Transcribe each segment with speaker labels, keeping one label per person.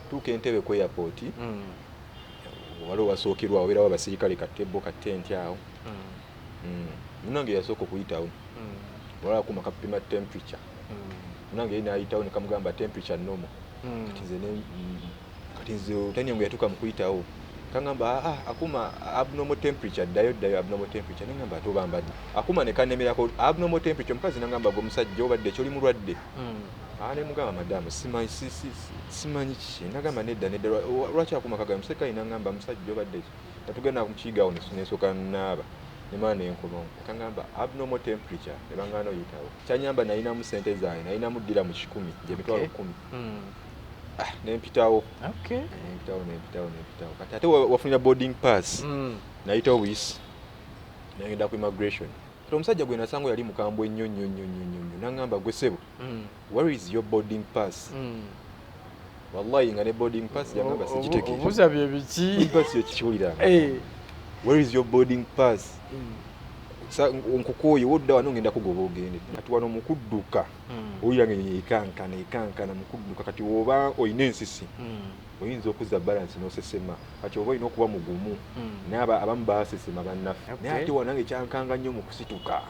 Speaker 1: tuuka Entebbe ku airport waliwo wasookerwa wabeerawo abasirikale katebo ka tent awo munange yasooka okuyitawo wala kuma kapima temperature munange yena ayitawo ne kamugamba temperature normal kati nze otanyangu yatuuka mu kuyitawo kangamba akuma abnormal temperature ddayo abnormal temperature nengamba ate obambadde akuma ne kanemerako abnormal temperature mukazi nangamba gwe musajja obadde kyoli mulwadde ne mugamba madamu simanyi kiki nagamba nedda lwaki akuma kagamba museka inangamba musajja obadde natugenda mu kiyigawo nesooka naaba nemala nenkolongo kangamba abnormal temperature nebangana oyitawo kyanyamba nayinamu sente zange nayinamu ddira mu 10 gye mitwalo 10 nempitawo nempitawo kati ate wafunira boarding pass nayitawo buyisi nagenda ku immigration kati omusajja gwe nasango yali mukambwe nnyo nangamba gwe sebo where is your boarding pass wallahi nga ne boarding pass yangamba sikitegeera
Speaker 2: musabye biki
Speaker 1: pass yokikiwulira where is your boarding pass onkukoye wodda wano ngenda kugoba ogende kati wano mukudduka oyirange ekankana mukudduka kati oba oyina ensisi oyinza okuzza balance n'osesema kati oba olina okuba mugumu naaba abamu baasesema bannaffe naye ate wanange kyankanga nnyo mu kusituka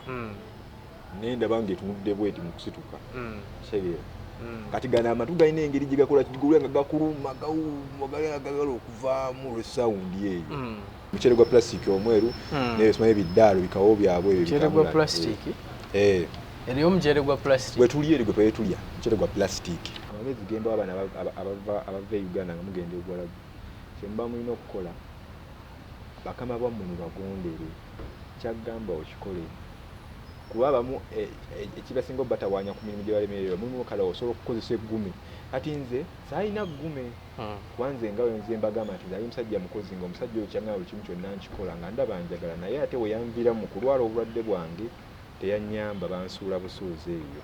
Speaker 1: nendaba ngaetunudde bweti mu kusituka kitegeera kati gana amatu galina engeri gye gakola kigulya nga gakuluma gagala okuvaamu lwesawundi eyo mucere gwa plastic omweru nebisimaye ebiddaalo bikawo byabwe
Speaker 2: mucere gwa plastic eriyo omucere gwa plastic
Speaker 1: bwetulya eri gwe twetulya mucere gwa plastic amagezi gemba abaana abava e Uganda nga mugenda e Buwarabu kyemba mulina okukola bakama bammwe mubagondere kyagamba okikole kuba abamu ekibasinga obatawaanya ku mirimu gye balemererwa mulimu kala osobola okukozesa eggumi kati nze saalina ggume kubanze nga wenze mbagamba nti nali musajja mukozi nga omusajja oyo kyangana buli kimu kyonna nkikola nga ndaba njagala naye ate weyanviramu kulwala obulwadde bwange teyanyamba bansuula busuuzi eyo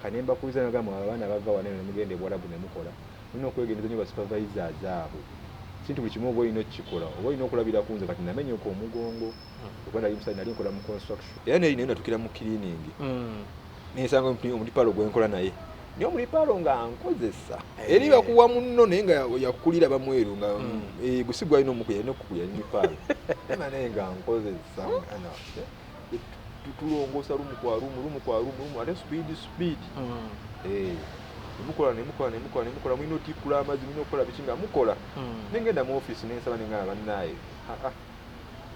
Speaker 1: kane mbakuliza nagamba abaana bava wanene nemugenda e Buwarabu nemukola mulina okwegendeza nyo basupervisors abo sinti buli kimu oba olina okukikola oba olina okulabira ku nze kati namenyeka omugongo okuba nali musajja nali nkola mu construction era naye natukira mu cleaning nensanga omulipalo gwenkola naye niyo omulipalo nga nkozesa eri bakuwa munno naye nga yakukulira bamweru nga gusigwa alina omukuya alina okukuya emipalo ema naye nga nkozesa tulongosa lumu kwa lumu ate speed nemukola mulina otikula amazzi mulina okukola biki nga mukola nengenda mu office nensaba nengamba bannaye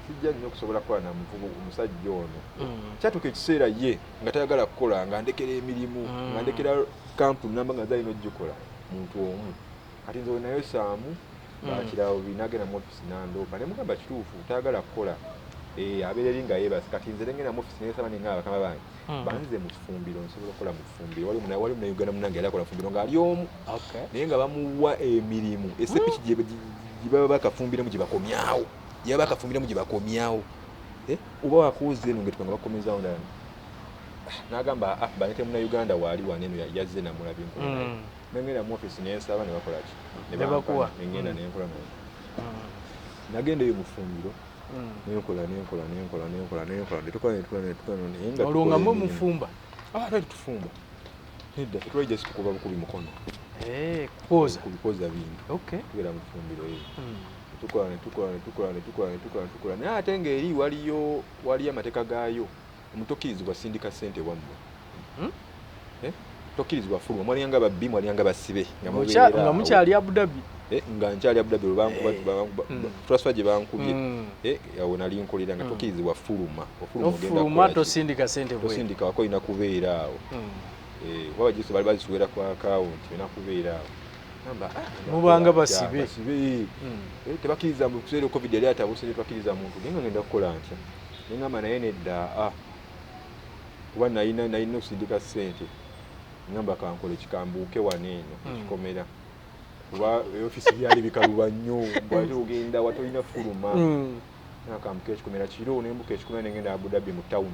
Speaker 1: sijja nnyo okusobola kukola na muvubu omusajja ono kyatuuka ekiseera ye nga tayagala kukola nga ndekera emirimu nga ndekera kampuni namba nga zalina ogikola muntu omu kati nze nayo saamu bakirawo binagenda mu office nandoopa nemugamba kituufu tayagala kukola abeera eri nga yeebase kati nze nengenda mu office nensaba nengamba bakama bange banze mu kifumbiro nsobola okukola mu kifumbiro wali munauganda munange yali akola mufumbiro nga ali omu naye nga bamuwa emirimu esepiki gye baba bakafumbiremu gye bakomyawo yaba akafumbiramu gye bakomyawo oba wakuuze eno ngetwanga bakomezaawo ndala n'agamba banete munauganda waali waneno yazze namulabye nkola naye nengenda mu office nensaba ne bakola ki nengenda nenkola naye nagenda eyo mu ffumbiro nenkola
Speaker 2: olungamu mufumba
Speaker 1: tali tufumba nedda tetwali just tukuba bukubi mukono kubikoza bintu tugera mu ffumbiro eyo tukola naye ate ng'eri waliyo amateeka gaayo omutokirizibwa sindika ssente wammwe tokkirizibwa fuluma mwaliyanga babbi mwaliyanga basibe
Speaker 2: nga mukyali Abu Dhabi
Speaker 1: nga nkyali Abu Dhabi transfer gye bankubye awo nali nkolera nga tokkirizibwa fuluma
Speaker 2: tosindika ssente
Speaker 1: tosindika wako olina kubeera awo waba jiso bali bazisuwera ku account olina kubeera awo
Speaker 2: mubanga basibe
Speaker 1: tebakiriza mu kuseera covid yali atabuse tebakiriza muntu naye nga ngenda kukola ntya nengamba naye nedda kuba nalina okusindika ssente ngamba kankole kikambuuke waneeno ekikomera kuba ofisi byali bikaluba nnyo bwate ogenda watolina fuluma nakambuka ekikomera kiro nembuka ekikomera nengenda Abu Dhabi mu town.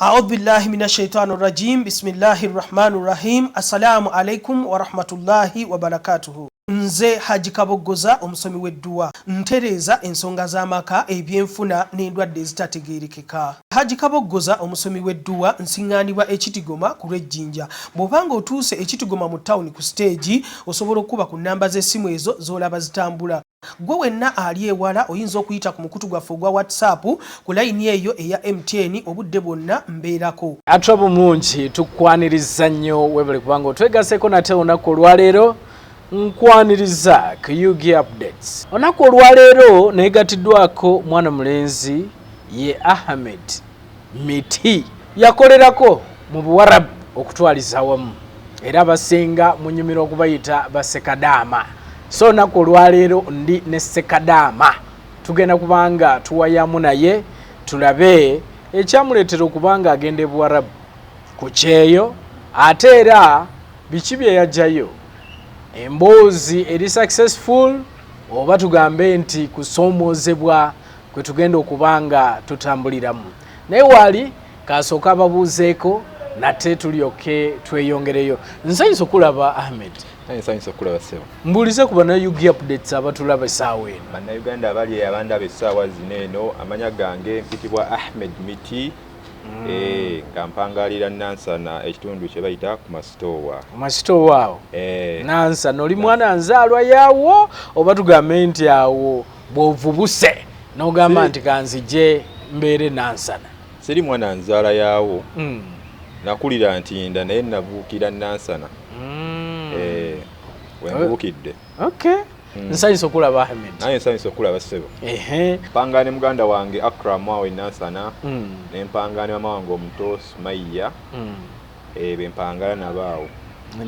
Speaker 3: أعوذ بالله من الشيطان الرجيم بسم الله الرحمن الرحيم السلام عليكم ورحمة الله وبركاته. Nze Haji Kaboggoza omusomi w'edduwa ntereeza ensonga z'amaka ebyenfuna n'endwadde ezitategeerekeka. Haji Kaboggoza omusomi w'edduwa nsiŋŋaanibwa ekitigoma ku lw'ejjinja. Bw'obanga otuuse ekitigoma mu ttawuni ku siteegi osobola okuba ku nnamba z'essimu ezo z'olaba zitambula. Gwe wenna ali ewala oyinza okuyita ku mukutu gwaffe ogwa WhatsApp ku layini eyo eya MTN obudde bwonna mbeerako.
Speaker 2: Atwabo mungi tukwaniriza nnyo webale kubanga otwegaseko nate olunaku olwaleero nkwaniriza ku UG updates. Olunaku olwaleero neegatiddwako mwana mulenzi ye Ahmed Miti yakolerako mu Buwarabu okutwaliza awamu era abasinga munyumira okubayita basekadama. So olunaku olwaleero ndi ne Sekadama tugenda kubanga tuwayamu naye tulabe ekyamuleetera okubanga agenda e Buwarabu ku kyeyo ate era biki bye yajjayo. Emboozi eri successful oba tugambe nti kusoomozebwa kwe tugenda okubanga tutambuliramu. Naye wali kasooka ababuuzeeko nate tulyoke tweyongereyo. Nsanyusa okulaba Ahmed.
Speaker 1: Nsanyusa okulaba ssebo.
Speaker 2: Mbuulize ku bana UG updates abatulaba essaawa eno.
Speaker 1: Bannayuganda abali abandaba essaawa zino eno amanya gange mpitibwa Ahmed Miti. Kampangaalira Nansana ekitundu kye bayita ku masitoowa.
Speaker 2: Masitoowa awo. Nansana oli mwana nzaalwa yaawo oba tugambe nti awo bw'ovubuse n'ogamba nti kanzije mbeere Nansana.
Speaker 1: Siri mwana nzaala yaawo. Nakulira Ntinda naye nabuukira Nansana. Wenbuukidde.
Speaker 2: Okay. Nsanyusa okulaba Ahmed.
Speaker 1: Naye nsanyusa okulaba ssebo. Mpangane muganda wange Akram awo Nansana. Ne mpangane mama wange omuto Sumayya. Bempangala nabaawo.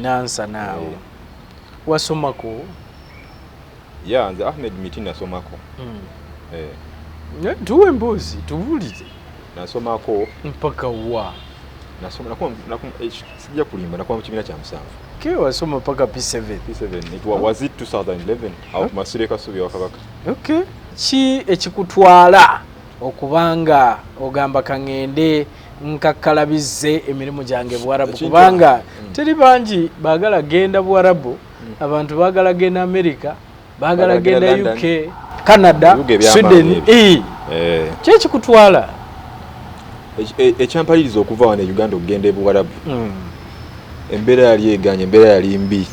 Speaker 2: Nansana awo. Wasomako?
Speaker 1: Ya nze Ahmed Miti nasomako.
Speaker 2: Tuwe emboozi tubuulize.
Speaker 1: Nasomako
Speaker 2: mpaka wa.
Speaker 1: Nasoma sijja kulimba nakuwa mu kibiina kya musanvu.
Speaker 2: Ke wasoma paka P7.
Speaker 1: It was it 2011 au Masire Kasubi wa Kabaka.
Speaker 2: Okay. Ki ekikutwala okubanga ogamba kangende nkakalabize emirimu gyange Buwarabu kubanga teri bangi baagala genda Buwarabu abantu baagala genda America baagala genda UK Canada Sweden ki ekikutwala
Speaker 1: ekyampaliriza okuva wano e Uganda okugenda e Buwarabu. Embeera yali eganye, embeera yali mbi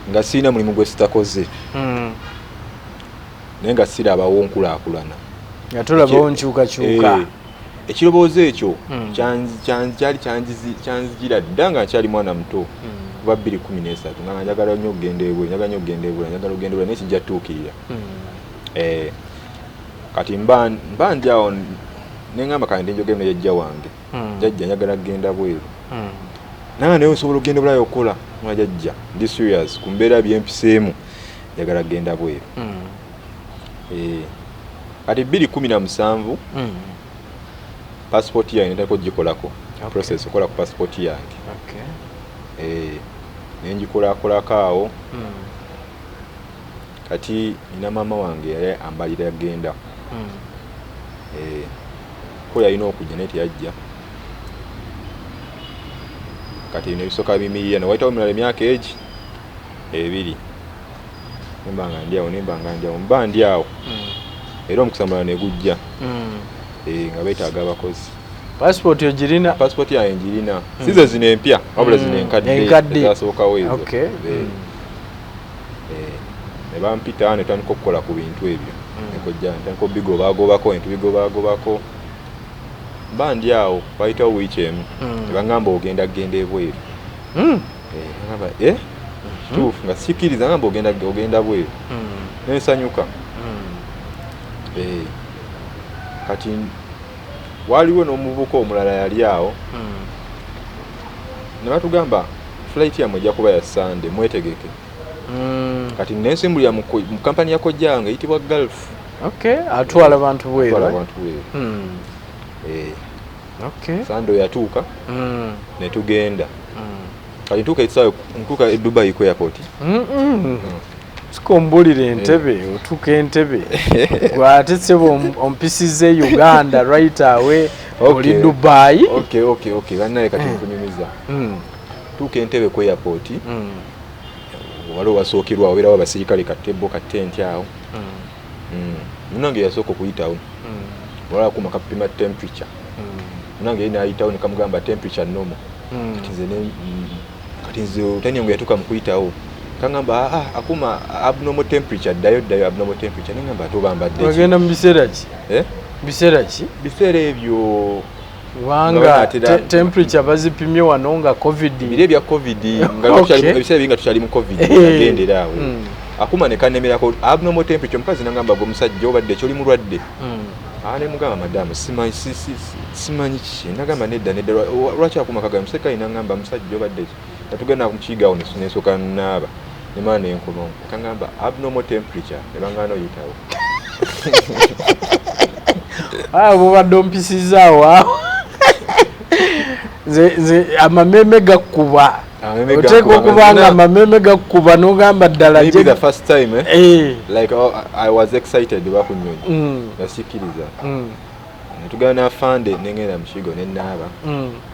Speaker 1: nga sirina mulimu gwe sitakoze naye nga siraabawo nkulaakulana
Speaker 2: nga tolabawo nkyukakyuka.
Speaker 1: Ekirowoozo ekyo kyali kyanzijira dda nga nkyali mwana muto kuva 2013 nga njagala nnyo okugenda ebweru njagala okugenda ebweru naye kijja tuukirira. Kati mba ndyawo nengamba kandi njogera yajja wange jajja njagala kugenda bweru nanga naye osobola okugenda bulayo okukola mwajajja ndi serious ku mbeera byempiseemu njagala kugenda bweru. Kati 2017 passport yange ndako gikolako process okola ku passport yange. Nengikolako awo kati nina mama wange yali ambalira yagenda ko yalina okujja naye teyajja. Kati nebisooka bimirira nawaitawo mulala emyaka egi 2 nembanga ndyawo mba ndyawo era omukisa mulala negujja nga beetaaga abakozi.
Speaker 2: Passport ogirina?
Speaker 1: Passport yange ngirina size zino empya wabula zino enkadde zasookawo ezo. Ne bampita ne tandika okukola ku bintu ebyo nekojja ntandika obigobaagobako entu bigobaagobako mba ndyawo wayitawo wiiki emu ne baŋŋamba ogenda kugenda ebweru. Ngamba kituufu nga sikkiriza ngamba ogenda bweru nensanyuka. Kati waliwo n'omuvubuka omulala yali awo ne batugamba flight yammwe ejja kuba ya Sunday mwetegeke. Kati nensimbulira mu kampani ya kojja wange eyitibwa Gulf.
Speaker 2: Atwala abantu bweru.
Speaker 1: Sando yatuuka ne tugenda. Kati ntuuka e Dubai ku airport.
Speaker 2: Sikombulira Entebbe otuuka Entebbe gwate sebo ompisize Uganda right away oli Dubai.
Speaker 1: Okay bannaye kati nkunyumiza. Tuuka Entebbe ku airport waliwo wasookerwa wabeerawo abasirikale katebo katenti awo munange yasooka okuyitawo wala kuma kapima temperature munange yena ayitawo nekamugamba temperature normal kati nze otanyangu yatuuka mu kuyitawo kangamba akuma abnormal temperature ddayo abnormal temperature nengamba ate oba mbadde
Speaker 2: wagenda mu biseera ki biseera ki
Speaker 1: biseera ebyo
Speaker 2: wanga temperature bazipimye wano nga covid
Speaker 1: bire bya covid nga ebiseera binga tukyali mu covid agendera awo akuma ne kanemerako abnormal temperature mukazi nangamba gwe musajja obadde kyoli mulwadde ne mugamba madamu simanyi ki nagamba nedda lwaki akuma kagamba museka inangamba musajja obadde natugenda mu kiyiga awo nesooka naaba nemana enkomo kangamba abnormal temperature nebangana oyitawo
Speaker 2: bubadde ompisizaawo nze amameme gakkuba oteeka okubanga amameme gakkuba n'ogamba ddala
Speaker 1: maybe the first time like I was excited bakunyonyi yasikiriza netugana afande nengenda mu kigo nennaaba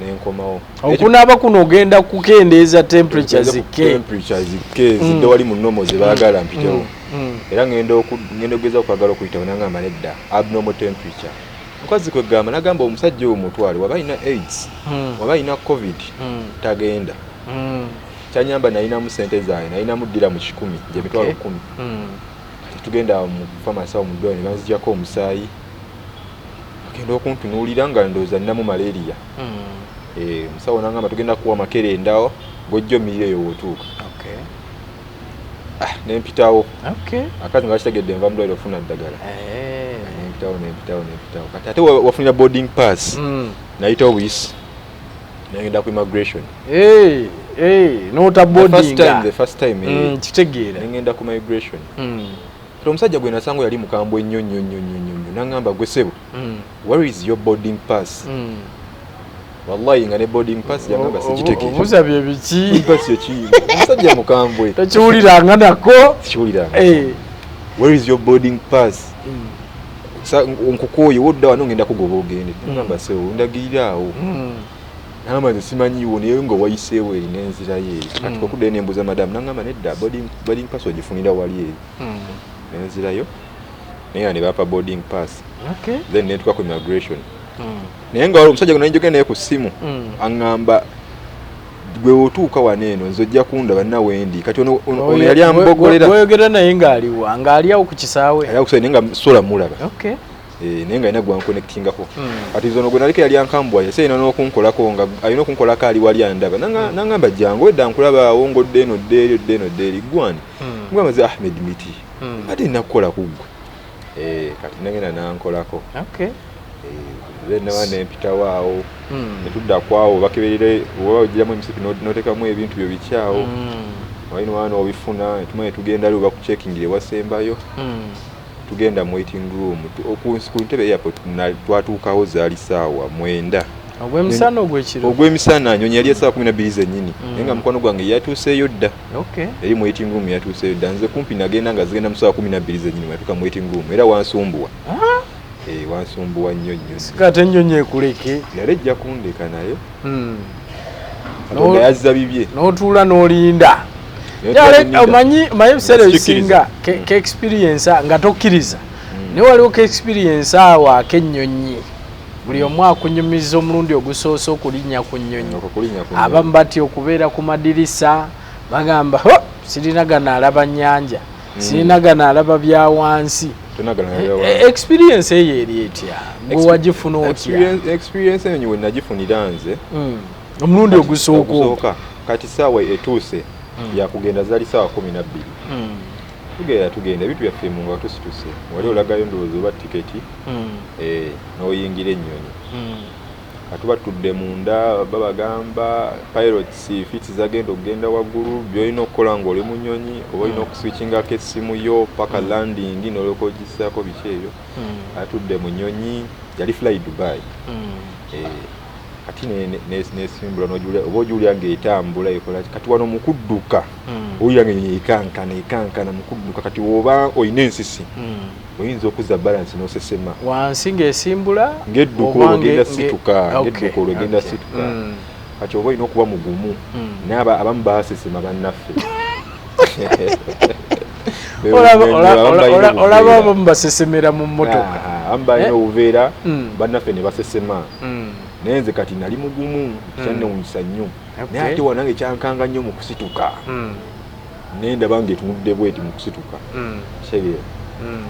Speaker 1: nenkomawo
Speaker 2: okunaaba kuno ogenda kukendeeza temperature zikke
Speaker 1: zidde wali mu nnomo ze baagala mpitewo era ngenda okugeza okwagala okuyitawo nangamba nedda abnormal temperature mukazi kwegamba nagamba omusajja oyo mutwale waba alina AIDS waba alina covid tagenda kyanyamba nalinamu sente zange nalinamu ddira mu 10 gye mitwalo 10 tugenda mu famasi awo mu ddwaliro ne banzijjako omusaayi agenda okuntunuulira nga ndowooza ninamu malaria musawo nangamba tugenda kuwa makerenda gojjo mirireyo wootuuka nempitawo akazi nga kitegedde nva mu ddwaliro ofuna ddagala nempitawo kati ate wafunira boarding pass nayitawo buyisi nagenda ku immigration
Speaker 2: nota boardinga
Speaker 1: the first time
Speaker 2: kitegeera
Speaker 1: nagenda ku immigration omusajja gwe nasango yali mukambwe nnyo nangamba gwe sebo where is your boarding pass wallahi nga ne boarding pass yangamba sikitegera
Speaker 2: omusabye biki
Speaker 1: pass yeki omusajja mukambwe
Speaker 2: takiwuliranga nako
Speaker 1: kiwuliranga where is your boarding pass nkukoye wodda wano ngenda kugoba ogende nangamba sebo ndagirira awo namaze simanyiwo naye nga wayiseewo eri n'enzira ye kati kokudde nembuuza madamu nangamba nedda boarding pass ogifunira wali eri n'enzirayo naye ne bapa boarding pass then netuka ku immigration naye nga wali omusajja gwe nanjogera naye ku ssimu aŋŋamba gwe otuuka wano eno nze ojja kundaba nawendi kati ono yali ambogolera
Speaker 2: oyogera naye ng'ali awo ku kisaawe
Speaker 1: naye nga sola mulaba naye nga alina gwanconnectingako kati zono gwe naliko yali ankambwa yase alina n'okunkolako nga alina okunkolako ali wali andaba nangamba jangu wedda nkulaba awo ngodde eno ddeeri gwani ngwamaze Ahmed Miti ate nakukola kuggwe kati nagenda nankolako nawa nempitawo awo netudda kwawo bakeberere oba ogiramu emisipi notekamu ebintu byo bikyawo walina wana obifuna netumaye tugenda liwo bakuchekingire wasembayo tugenda mu waiting room ku ntebe airport twatuukawo zaali saawa 9
Speaker 2: ogw'emisana ogw'ekiro
Speaker 1: ogw'emisana anyonyi yali essaawa 12 zennyini naye nga mukwano gwange yatuuseeyo dda eri mu waiting room yatuuseeyo dda nze kumpi nagenda nga zigenda mu ssaawa 12 zennyini yatuuka mu waiting room era wansumbuwa wansumbuwa nnyo
Speaker 2: sikate ennyonyi ekuleke
Speaker 1: yali ejja kundeka naye katonda yazza bibye
Speaker 2: n'otuula n'olinda omanyi ebiseera ebisinga ke experience nga tokkiriza naye waliwo ke experience awo ak'ennyonyi buli omu akunyumiza omulundi ogusoose okulinnya ku nnyonyi abamu batya okubeera ku madirisa bagamba sirina gano alaba nnyanja sirina gano alaba bya wansi experience eyo eri etya gwe wagifuna otya
Speaker 1: experience eyo we nagifunira nze
Speaker 2: omulundi ogusooka
Speaker 1: kati saawa etuuse yakugenda zaali saawa 12 tugenda ebintu byaffe mu nga tusituse wali olagayo ndowooza oba tiketi n'oyingira ennyonyi katuba tudde munda babagamba pilots fiti zagenda okugenda waggulu byolina okukola ng'oli mu nnyonyi oba olina okuswitchingako essimu yo paka landing n'olyoka ogisaako biki ebyo atudde mu nnyonyi yali fly Dubai kati nesimbula oba ogiwulira ng'etambula ekola kati wano mukudduka owulira ng'ennyonyi ekankana mukudduka kati woba olina ensisi oyinza okuzza balance n'osesema
Speaker 2: wansi ng'esimbula
Speaker 1: ng'edduka olwogenda situka kati oba olina okuba mugumu naye abamu baasesema bannaffe
Speaker 2: olaba abo mubasesemera mu mmotoka
Speaker 1: amba ino uveera bannaffe ne basesema naye nze kati nali mugumu kyannewunyisa nnyo naye ate wanange kyankanga nnyo mu kusituka naye ndaba ng'etunudde bweti mu kusituka kitegeera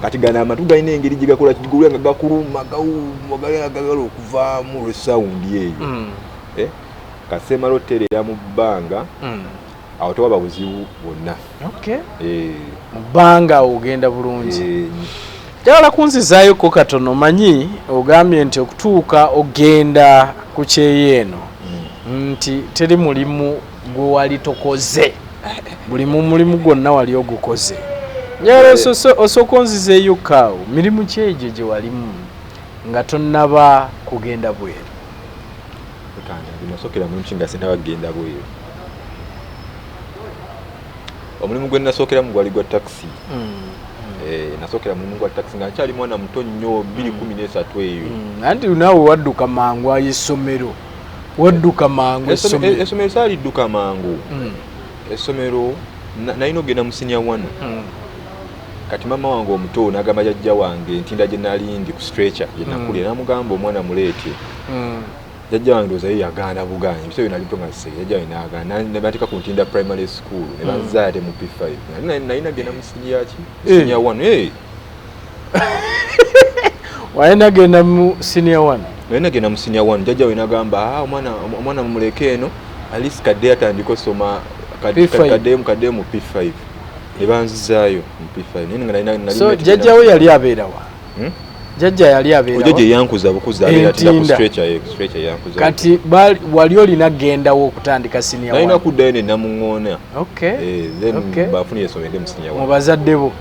Speaker 1: kati gano amatu galina engeri gye gakola kigulira nga gakuluma gawuma gagala okuvaamu olw'esawundi eyo kasemala oterera mu bbanga awo tewaba buzibu bwonna
Speaker 2: mu bbanga ogenda bulungi njagala kunzizaayoko katono manyi ogambye nti okutuuka ogenda ku kyeyeeno nti teri mulimu gwe wali tokoze buli mulimu gwonna wali ogukoze njagala osooka onzizeeyo kaawo mirimu ki egyo gye walimu nga tonnaba kugenda bweru
Speaker 1: nasookera mulimu ki nga sinaba kugenda bweru omulimu gwe nasookeramu gwali gwa taxi nasookera mulimu gwa taxi nga nkyali mwana muto nnyo 2013 eyo
Speaker 2: anti naawe wadduka mangu ay'essomero wadduka mangu
Speaker 1: essomero saalidduka mangu essomero nalina ogenda mu senior 1 kati mama wange omuto n'agamba jjajja wange ntinda gye nali ndi ku stretcher gye nakulira n'amugamba omwana muleete jjajja wange ndowooza ye yagaana bugaanyi ebisa byo nali tonga sise jjajja wange n'agaana ne bateeka ku Ntinda primary school ne banzaa ate mu P5 nalina genda mu senior 1
Speaker 2: walina genda mu senior 1
Speaker 1: nalina genda mu senior 1 jjajja wange n'agamba omwana mumuleke eno alisi kadde atandika osoma kadde mu P5 ne banzizaayo mu P5
Speaker 2: so jjajja we yali abeerawa jjajja yali abeerawa
Speaker 1: jjajja yankuza bukuza abeera tinda ku stretcher yankuza
Speaker 2: kati wali olina gendawo okutandika senior 1
Speaker 1: nalina kuddayo ne namuŋŋoona then bafunye esomedde mu senior 1
Speaker 2: mu bazadde bo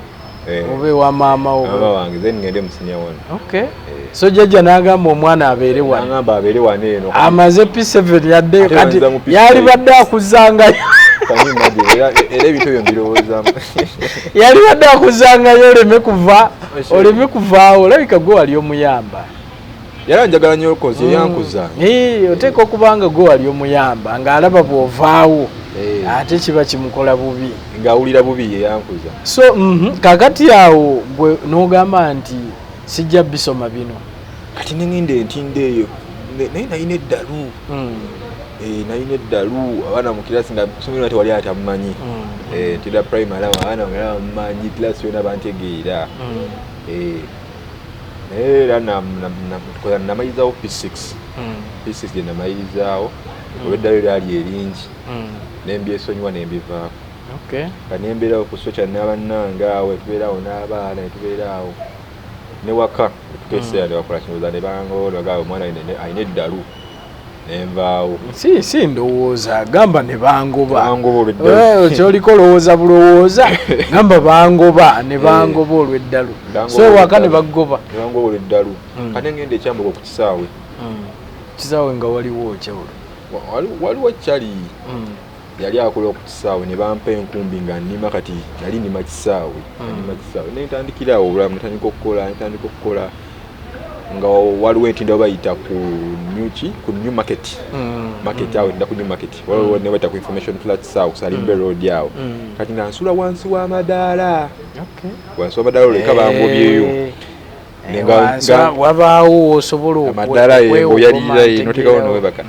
Speaker 2: oba ewa maama wo
Speaker 1: mama wange then ngende mu senior 1
Speaker 2: so jjajja n'agamba omwana abeere wano
Speaker 1: n'agamba abeere wano eno
Speaker 2: amaze P7 yadde kati yali badde akuzangayo
Speaker 1: era ebintu ebyo mbirowoozamu
Speaker 2: yali badde akuzangayo oleme kuvaawo olabika gwe wali omuyamba
Speaker 1: yali njagala nnyo okoze yankuza
Speaker 2: oteeka okubanga gwe wali omuyamba ng'alaba bw'ovaawo ate kiba kimukola bubi
Speaker 1: ng'awulira bubi ye yankuza
Speaker 2: so kakati awo gwe n'ogamba nti sijja bisoma bino
Speaker 1: kati nengende entinde eyo naye nalina eddalu nalina eddalu abaana mu kirasi nga somero ate wali atamumanyi Ntinda primary abaana nga bamumanyi kirasi yona bantegeera naye era namayizaawo P6 gye namayizaawo olw'eddalu lyali eringi nembyesonyiwa nembivaako kanembeerawo ku soca n'abannange awo etubeerawo n'abaana etubeeraawo newaka etukeseera newakola kinoza ne bangoonaga omwana alina eddalu nenvaawo
Speaker 2: si ndowooza gamba ne bangoba kyoliko olowooza bulowooza gamba bangoba ne bangoba olw'eddalu so ewaka ne bagoba
Speaker 1: olw'eddalu kati ngenda ekyambogo ku
Speaker 2: kisaawe nga waliwo kyawulo
Speaker 1: waliwo kyali yali akola ku kisaawe ne bampa enkumbi nga nnima kati yali nnima kisaawe nentandikira awo obulamu netandika okukola nga waliwo entinda bayita ku new market awo nda ku new market waliwo ne bayita ku information flats awo kusalimbe road awo kati nga nsula wansi w'amadaala oleka bangobyeyo
Speaker 2: wabaawo osobola
Speaker 1: amadaala oyalirira notekawo nowebaka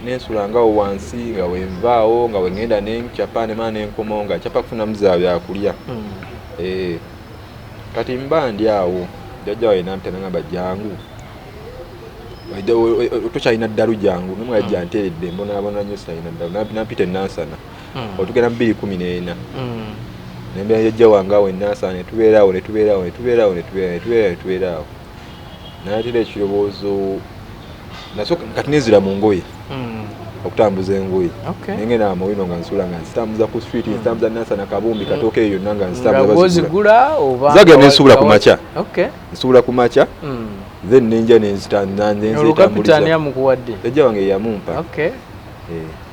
Speaker 1: nensulangawo wansi nga wenvaawo nga wengenda nenkyapa nemana nenkomawo nga kyapa kufuna muzaa byakulya kati mba ndi awo jjajja wawe nampita nagamba jangu tokyalina ddalu jangu nomu yajja nteredde mbonaabona nyo sitalina ddalu nampita enansana otugenda mu 2014 nembeera jjajja wange awo enansana netubeeraawo nayatera ekirowoozo nasooka kati nezira mu ngoye okutambuza engoye nengenda amawino nga nsula nga nzitambuza ku street nzitambuza nansana kabumbi katooke eyo yonna nga
Speaker 2: nzitambuza
Speaker 1: zagenda nensubula ku makya nsubula ku makya then nenja nenzitambuliza ejja wange yamumpa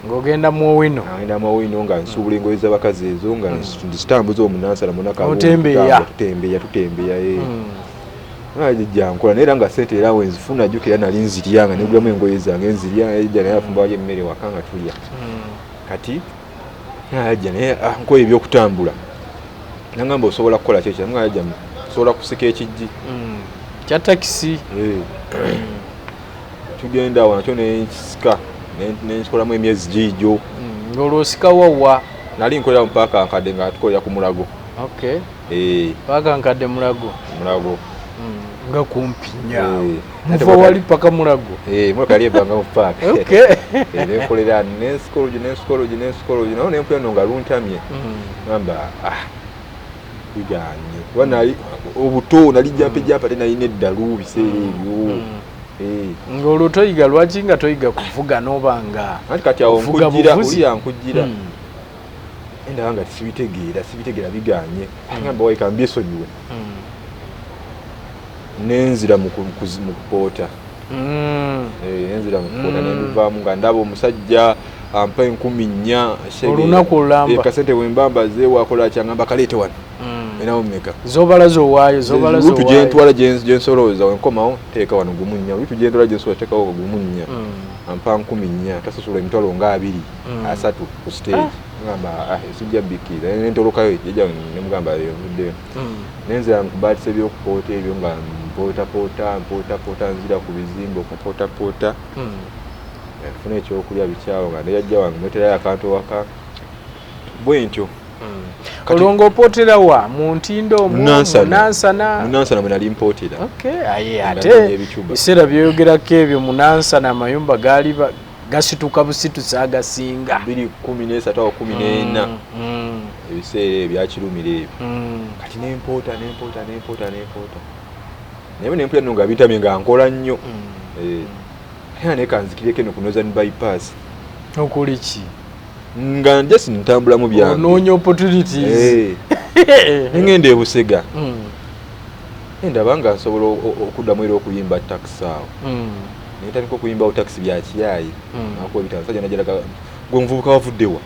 Speaker 2: ng'ogenda mu owino
Speaker 1: nga nsubula engoye z'abakazi ezo nga nzitambuza omunansana
Speaker 2: tutembeeya
Speaker 1: jankola naye era nga sente era wenzifuna jjukira nali nzirya nga negulamu engoye zange nzirya ejja naye afumbayo emmere waka nga tulya kati ajja naye nkoye ebyokutambula nangamba osobola kukola kyekyo ngajja osobola kusika ekijji
Speaker 2: kya takisi
Speaker 1: tugenda awo nakyo nekisika nekikolamu emyezi giijo
Speaker 2: ng'olwosika wawa
Speaker 1: nali nkolera mu paaka nkadde nga tukolera ku Mulago
Speaker 2: paaka nkadde Mulago nga kumpi nnyo muva wali paka Mulago
Speaker 1: motoka yali ebanga mu paaka nenkolera nensikologi nawo nempulira nno nga luntamye ngamba biganye kuba nali obuto nali jampejampa tenalina eddalu biseera ebyo
Speaker 2: ng'olwo toyiga lwaki nga toyiga kuvuga n'obanga
Speaker 1: anti kati awo nkujjira oli yankujjira endaba nga sibitegeera biganye ngamba waika mbyesonyiwe nenzira mu kupoota nenzira mu kupoota nembivaamu nga ndaba omusajja ampa 14,000
Speaker 2: olunaku olulamba
Speaker 1: kasente bwembambaze wakola kyangamba kaleete wano enawo mmeka
Speaker 2: zobala zowaayo
Speaker 1: lutu gyentwala gyensolooza wenkomawo teeka wano gumunnya lutu gyentwala gyensobola teekawo gumunnya ampa 14,000 tasasula emitwalo nga 2-3 ku stage ngamba sijja bikira nentolokayo jjajja nemugamba yovuddeyo nenzira nkubaatisa ebyokupoota ebyo nga mpoota nzira ku bizimbe okupoota nfuna ekyokulya bikyawo nga nejajja wange mweterayo akantu waka bwentyo
Speaker 2: olwo ng'opootera wa mu ntindo
Speaker 1: munansana mwe nali mpootera
Speaker 2: ate biseera byeyogerako ebyo munansana amayumba gaali gasituka busitusi agasinga
Speaker 1: 2013 awo 14 ebiseera ebyakirumira ebyo kati nempoota naye nempulira nno nga bintamye nga nkola nnyo era naye kanzikireko eno ku Northern bypass
Speaker 2: okuli ki
Speaker 1: nga just ntambulamu byange
Speaker 2: onoonya opportunities
Speaker 1: ngenda ebusega ndaba nga nsobola okuddamu era okuyimba taxi awo nentandika okuyimbawo taxi byakiyaayi akobitamusajja najalaga gwe muvubuka wavuddewa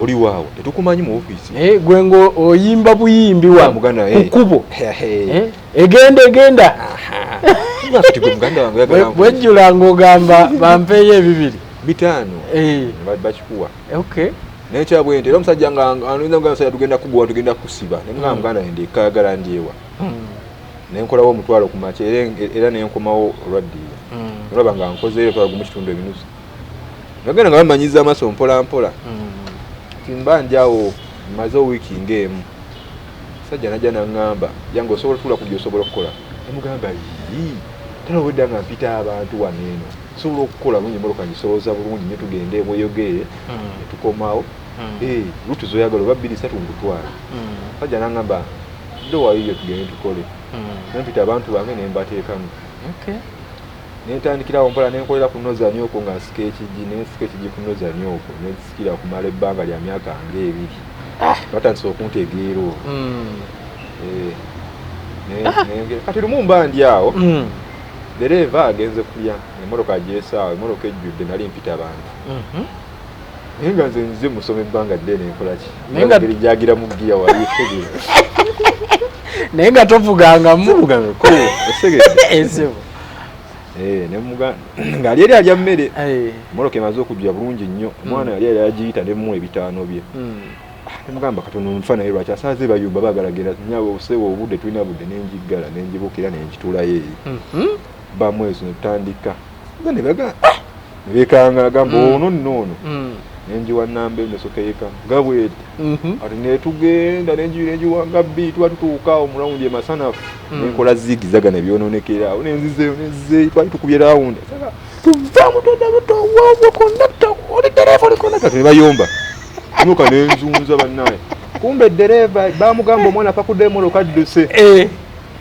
Speaker 1: oli waawo tetukumanyi mu ofiisi
Speaker 2: gwe ngo oyimba buyimbi wa kukubo egenda bwejjula ng'ogamba bampeeyo 200
Speaker 1: bakikuwa naye kyabwente era omusajja nga musajja tugenda kugowa tugenda kusiba nemugamba muganda ende kayagala ndyewa nenkolawo omutwalo ku makya era nenkomawo olwaddiira olaba nga nkozeeyo twala gumu kitundu ebinusu nagenda nga bamanyiza amaaso mpolampola timba njawo maze wiiki ng'emu sajja najja naŋŋamba jange osobola tula kujja osobola okukola nemugamba talowedda nga mpita abantu wano eno sobola okukola bulungi emmotoka ngisolooza bulungi nye tugende mweyogere netukomawo lutu zoyagala oba 2-3 ngutwala sajja naŋŋamba ddowayiyo tugende tukole nempita abantu bange nembateekamu nentandikirawo mpola nenkolera ku nozani okwo nga nsika ekijji ku nozani okwo nensikira okumala ebbanga lya myaka nga 2 batandisa okuntegeera olwo kati lumu mba ndi awo dereva agenze kulya emmotoka agyesaawo emmotoka ejjudde nali mpita abantu naye nga nze nze musoma ebbanga ddene enkolaki ngeri gyagira mu giya wali etegere
Speaker 2: naye nga tovugangamu
Speaker 1: esebo ng'ali eri alya mmere emmotoka emaze okujja bulungi nnyo omwana yali ali agiyita nemuwa 5 bye nemugamba katono nfa naye lwaki asaaze bayumba baagala genda nyawe oseewa obudde tulina budde nenjiggala nenjibukira nenjitulayo eri bamweso netutandika nebekanga agamba ono nnono nenjiwa namba nesokeeka nga bweti ati netugenda nenjiwanga bbi tuba tutuukaawo mulawundi emasanafu nenkola zigizagana ebyonoonekerawo nenzizeeyo nezeeyo twali tukubye rawundi tuvaamu todabutowaawo kondakta oli dereva oli kondakta tebayomba nuka nenzunza bannaye kumbe edereva bamugamba omwana pakudde emmotoka adduse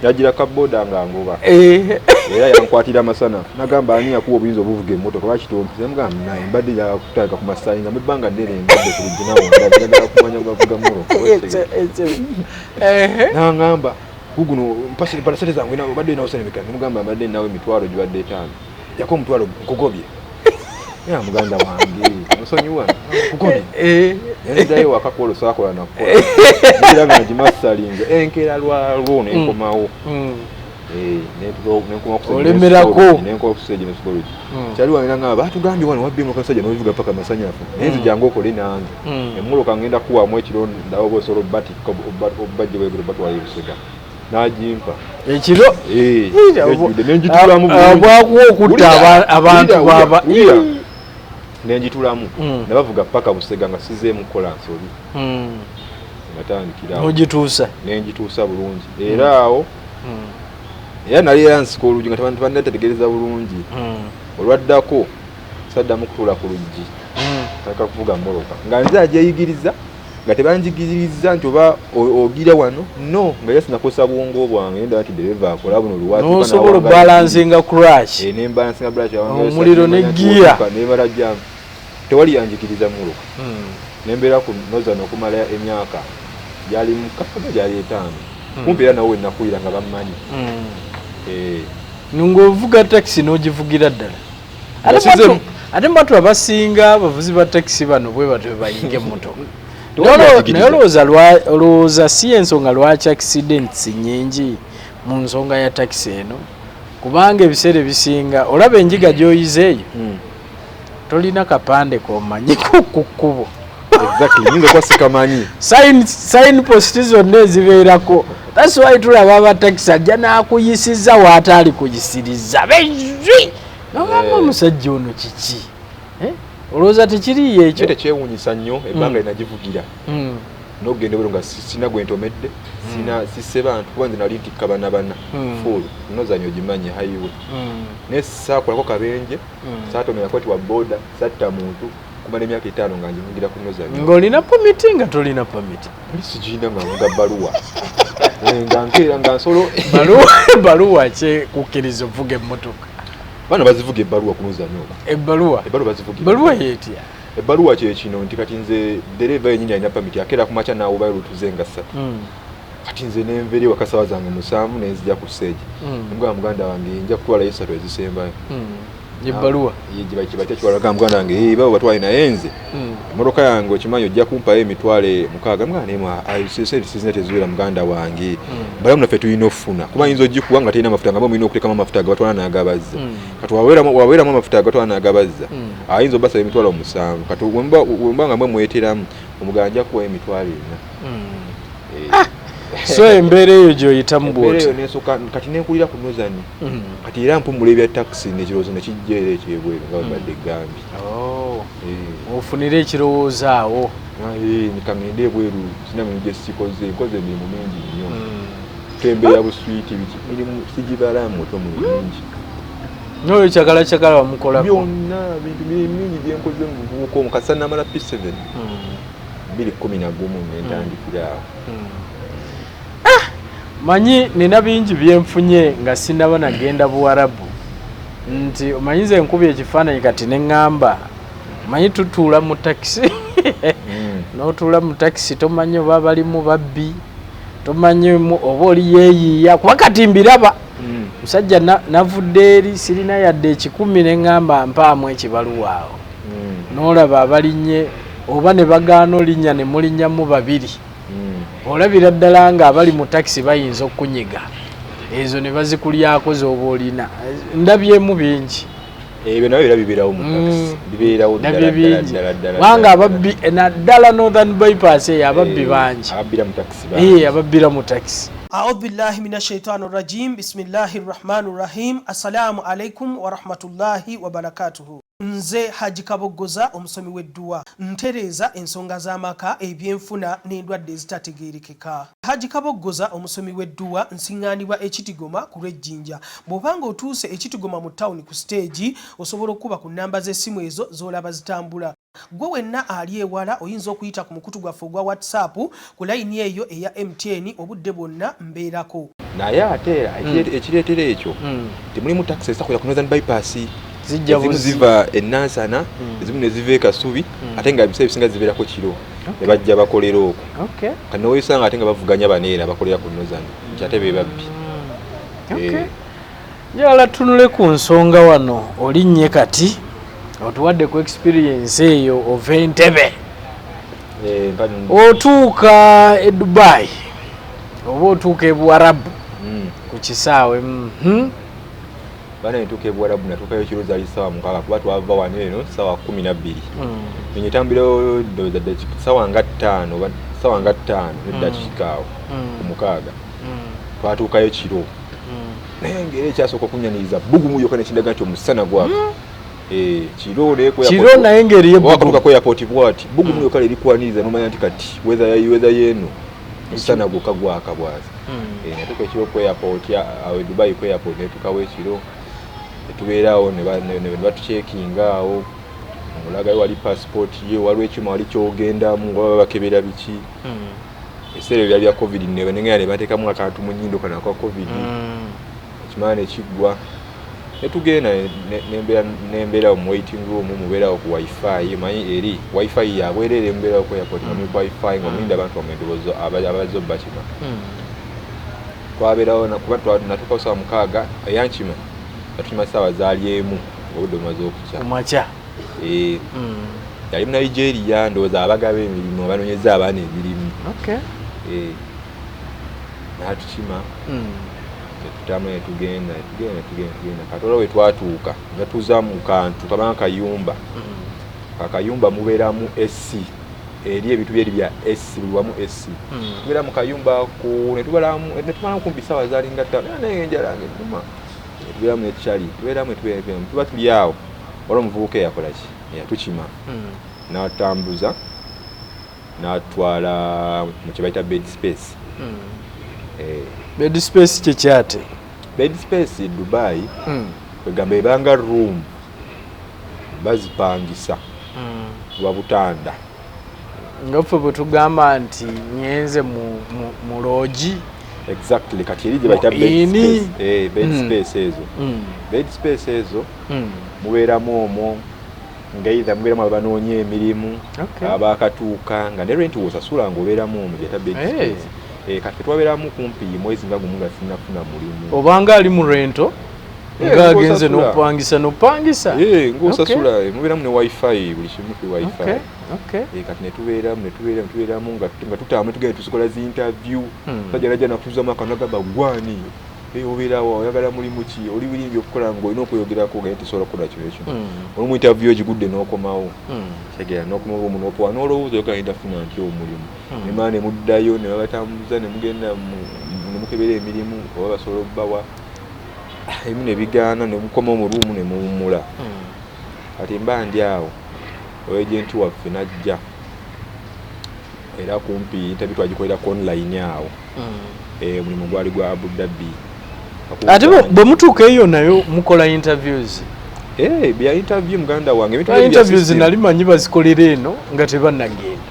Speaker 1: yagira kaboda nga ngoba era yankwatira amasana nagamba ani yakuwa obuyinza obuvuga emmotoka lwakitompi namugamba naye mbadde yakutaka ku masayinga mu ebbanga nnene mbadde ku luginawo njagala kumanya gwavuga mmotoka nangamba guguno parasete zange badde nawosenemeka nemugamba mbadde nawe emitwalo gibadde 5 jako omutwalo nkugobye ya muganda wange musonyiwa kukoni endayo wakakola sakola nakola ngira nga jimasalinga enkera lwalwo nenkomawo
Speaker 2: olemerako
Speaker 1: nenko okusege ne sukulu kyali wananga batugambye wano wabbi mu kasajja n'ovuga paka masanyafu enzi jangu okole nange emmuloka ngenda kuwamu ekiro ndawo bosolo bati obajje wegulu batwala ebusega najimpa
Speaker 2: ekiro
Speaker 1: nenjitulamu
Speaker 2: bwakuwa okutta abantu baba
Speaker 1: nenjitulamu nabavuga paka busega nga sizeemu kukola nsobi natandikira
Speaker 2: nojituusa
Speaker 1: nenjituusa bulungi era awo era nali yansika oluggi nga tebandategeereza bulungi olwaddako saddamu kutuula ku luggi taka kuvuga mmoloka nga nze agyeyigiriza nga tebanjigiriza nti oba ogira wano no nga yasinakosa bwongo bwange ndaba nti dereva akola buno
Speaker 2: luwatinosobola balansinga crash
Speaker 1: nembalansinga crash
Speaker 2: omuliro ne giya
Speaker 1: nebala jamu tewali yanjigiriza mmoloka nembeera ku nozano okumala emyaka gyali mukaaga gyali etaano kumpi era nawe nakulira nga bammanyi
Speaker 2: ng'ovuga taxi n'ogivugira ddala ate mbatu abasinga abavuzi ba taxi bano bwe batyo bayinga emmotoka naye olowooza si ensonga lwaki accidents nyingi mu nsonga ya taxi eno kubanga ebiseera ebisinga olaba enjiga gy'oyizeeyo tolina kapande komanyiku ku kkubo sign post zonna ezibeerako. That's why tulaba abatakisi ajja n'akuyisiza w'ataali kuyisiriza bezwi nogamba omusajja ono kiki olowooza tekiriyo ekyo
Speaker 1: tekyewuunyisa nnyo ebbanga linagivugira n'ogenda bwero nga sina gwe ntomedde sisse bantu kuba nze nali ntikka bana full nozanyo ogimanyi highway naye saakolako kabenje saatomerako ti wa boda satta muntu kumala emyaka 5 nga njivugira ku nozanyo
Speaker 2: ng'olina pamiti nga tolina pamiti
Speaker 1: sigirina nga nvuga baluwa nga nkeera nga nsolo
Speaker 2: baluwa kyekukkiriza ovuga emmotoka
Speaker 1: bano bazivuga ebbaluwa ku nozanyo
Speaker 2: ebbaluwa
Speaker 1: bazivuga
Speaker 2: baluwa yeetya
Speaker 1: ebbaluwa kyekino nti kati nze dereva yennyini alina pamiti akeera ku makya naawo balutuze nga 3 kati nze nenveri wakasawa zange 7 nenzija ku stage mugamba muganda wange nja kutwalayo 3 ezisembayo
Speaker 2: ebbaluwa
Speaker 1: kibaita kiwalaga muganda wange babo batwale naye nze emmotoka yange okimanyi ojja kumpayo emitwale 6 muganda sizina teziwera muganda wange balamu naffe tulina okufuna kuba yinza ogikuwa nga talina amafuta nga mulina okulekamu amafuta gabatwala n'agabazza kati waweeramu amafuta gabatwala n'agabazza ayinza obasaba emitwalo 7 kati wemba nga mwe mweteramu omuganda nja kuwayo emitwalo 4
Speaker 2: so embeera eyo gy'oyitamu bwoti
Speaker 1: kati nenkulira ku nozani kati era mpumula ebya taxi nekirowoozo nekijja era ekyebweru nga babadde egambye
Speaker 2: ofunire ekirowoozo awo
Speaker 1: nikangende ebweru sina mirimu gye sikoze nkoze emirimu mingi nnyo tembeera buswiti mirimu sigibalamu muto mingi
Speaker 2: noyo kyagala wamukolako
Speaker 1: byonna bintu mingi byenkoze mu buvubuka omu kasa namala P7 2011 nentandikira awo
Speaker 2: manyi nina bingi byenfunye nga sinaba nagenda Buwarabu nti omanyize enkubi ekifaananyi kati neŋŋamba manyi tutuula mu takisi n'otuula mu takisi tomanyi oba balimu babbi tomanyi oba oli yeeyiiya kuba kati mbiraba musajja navudde eri sirina yadde 10 neŋŋamba mpaamu ekibaluwa awo n'olaba abalinnye oba ne bagaana olinnya ne mulinnyamu 2 olabira ddala nga abali mu taxi bayinza okunyiga ezo ne bazikulyako z'oba olina ndabyemu bingi
Speaker 1: ebyo nabyo bibeerawo mu taxi bibeerawo
Speaker 2: ddala wanga ababbi naddala northern bypass eyo ababbi bangi ababbira mu taxi
Speaker 3: أعوذ بالله من الشيطان الرجيم بسم الله الرحمن الرحيم السلام عليكم ورحمة الله وبركاته nze Haji Kaboggoza omusomi w'edduwa ntereeza ensonga z'amaka ebyenfuna n'endwadde ezitategeerekeka. Haji Kaboggoza omusomi w'edduwa nsiŋŋaanibwa ekitigoma ku lw'ejjinja. Bw'obanga otuuse ekitigoma mu ttawuni ku siteegi osobola okuba ku nnamba z'essimu ezo z'olaba zitambula. Gwe wenna ali ewala oyinza okuyita ku mukutu gwaffe ogwa WhatsApp ku layini eyo eya MTN obudde bwonna mbeerako.
Speaker 1: Naye ate ekireetera ekyo temulimu takisi ezitakolera ku Northern Bypass ezimu ziva enansana ezimu ne ziva ekasubi ate nga ebiseera ebisinga zibeerako kiro ne bajja bakolera okwo kati noweesanga ate nga bavuganya baneera bakolera ku Northern kyate be babbi
Speaker 2: njagala tunule ku nsonga wano olinnye kati otuwadde ku experience eyo ova Entebbe otuuka e Dubai oba otuuka e Buwarabu ku kisaawe
Speaker 1: bana nituuka Buwarabu natuukayo kiro zaali ssaawa 6 kuba twava wano eno ssaawa 12 nenyetambirayo ssaawa nga 5 n'eddakiika awo ku 6 twatuukayo kiro naye ngeri ekyasooka okunyaniriza bugumu yokka nekindaga nti omusana gwako
Speaker 2: kiro naye ngeri
Speaker 1: wakatuuka ku airport bwati bugumu yokka erikwaniriza nomanya nti kati weza yeeno omusana gwokka gwaka bwazi natuuka ekiro ku airport awo Dubai ku airport netuukawo ekiro netubeerawo ne batucekinga awo omulagayo wali passport ye waliwo ekyuma wali kyogendamu baba bakebera biki ebiseera ebyo bya covid nengera ne bateekamu akantu mu nnyindo kana kwa covid ekimala nekiggwa netugenda nembeera mu waiting room mubeerawo ku wifi manyi eri wifi yabwerere mubeerawo ku airport mu wifi nga mulinda abantu bamwendobozo abazze bakima twabeerawo kuba natuuka ssaawa 6 eyankima natukima ssaawa zaali emu obudde bumaze okukya
Speaker 2: kumakya
Speaker 1: yali mu Nigeria ndowooza abagaba emirimu abanoonyeza abaana emirimu natukima netutamu netugenda katola we twatuuka natuuza mu kantu kabanga kayumba akayumba mubeeramu SC eri ebintu byeri bya SC biwamu SC tubeera mu kayumba netumalamu kumpi ssaawa zaali nga 5 naye enjala ng'ennuma tubeeramu nekyali tubeeramu tuba tuli awo waliwo omuvubuka eyakola ki eyatukima n'atambuza n'atwala mu kye bayita bed space
Speaker 2: bed space kyekyate
Speaker 1: bed space Dubai kwegamba ebanga room bazipangisa lwa butanda
Speaker 2: nga ffe bwe tugamba nti nyenze mu loogi
Speaker 1: exactly kati eri gye bayita bed space ezo bed space ezo mubeeramu omwo ngaitha mubeeramu abanoonya emirimu abakatuuka nga ne rent wosasula ng'obeeramu omwo gyeta bed space kati twabeeramu kumpi mwezi nga gumu nga sinafuna mulimu
Speaker 2: obanga ali mu rento nga agenze n'opangisa
Speaker 1: ng'osasula mubeeramu ne wifi buli kimu ku wifi kati netubeeramu nga tutambula tugenda tusokola zi interview sajja najja nakutuuzamu akantu agamba gwani obeerawo oyagala mulimu ki oli biringi okukola ng'olina okweyogerako nga tesobola kukola kino ekino oli mu interview egigudde n'okomawo tegera n'okomawo omu n'opowa n'olowooza oyagala nitafuna nti omulimu nemala ne muddayo ne babatambuza ne mugenda ne mukebera emirimu oba basobola obbawa ebimu ne bigaana ne mukoma mu ruumu ne muwummula kati mba ndi awo owejenti waffe najja era kumpi interview twagikolera online awo omulimu gwali gwa Abu Dhabi
Speaker 2: ate bwe mutuuka eyo nayo mukola interviews
Speaker 1: bya interview muganda wange
Speaker 2: interviews nali manyi bazikolera eno nga tebannagenda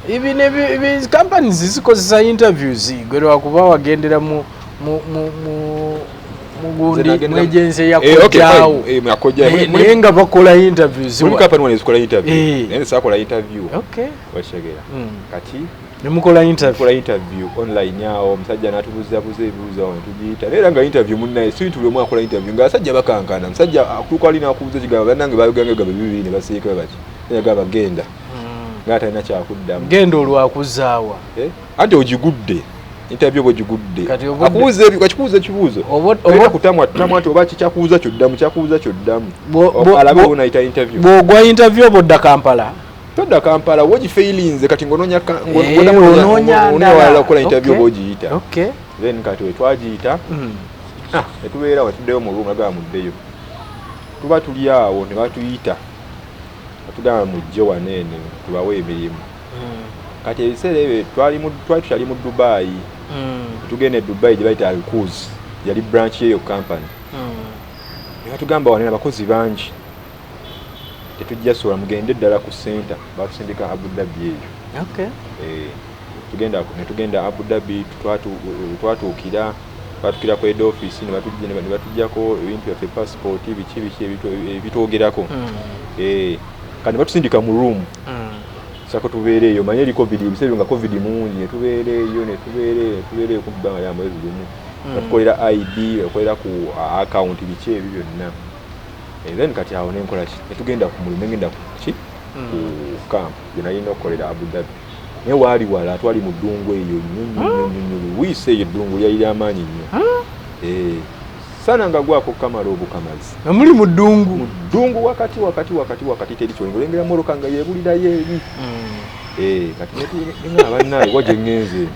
Speaker 2: ibi companies zikozesa interviews gwe lwakuba wagendera mu mugundi mwejense yakojjaawo naye nga bakola interviews
Speaker 1: naye sakola interview washegera kati
Speaker 2: nemukola
Speaker 1: interview online awo omusajja n'atubuuzabuuza ebibuuzo awo netugiyita era nga interview munnaye situli omu akola interview ng'abasajja bakankana musajja akutuuka ali n'akubuuza ekigamba bannange baagamba bibiri ne basiika bati yagamba genda nga talina kyakuddamu
Speaker 2: genda olwakuzaawa
Speaker 1: anti ogigudde interview bwegigudde akikubuuza ekibuuzo kutamwa nti oba kikyakubuuza kyoddamu alabe onayita interview
Speaker 2: bw'ogwa interview obodda Kampala
Speaker 1: todda Kampala wogifailinze kati ng'onoonya okukola interview bw'ogiyita then kati wetwagiyita netubeera watuddeyo mu ruumu agaba muddeyo tuba tuli awo ne batuyita batugamba mujje waneene tubawe emirimu kati ebiseera ebyo twali tukyali mu Dubai tugenda e Dubai gye bayita Al-Quds yali branch yeyo company ne batugamba waneene abakozi bangi tetujja sobola mugende ddala ku center batusindika Abu Dhabi eyo netugenda Abu Dhabi twatuukira ku head office ne batujjako ebintu byaffe passport biki ebitwogerako kandi batusindika mu room sako tubeere eyo manye eri covid ebiseera nga covid mungi netubeere eyo ku bbanga lya mwezi gumu batukolera ID bakolera ku account biki ebyo byonna then kati awo nenkola ki netugenda ku mulimu ngenda ku camp gye nalina okukolera Abu Dhabi naye waali wala twali mu ddungu eyo nnyo wiise eyo eddungu lyali ly'amaanyi nnyo sana nga gwako kamala obukamazi
Speaker 2: muli mu ddungu
Speaker 1: wakati teri kyolengera olengera moroka nga yeebulirayo eri kati nga abannaye wagye ŋŋenze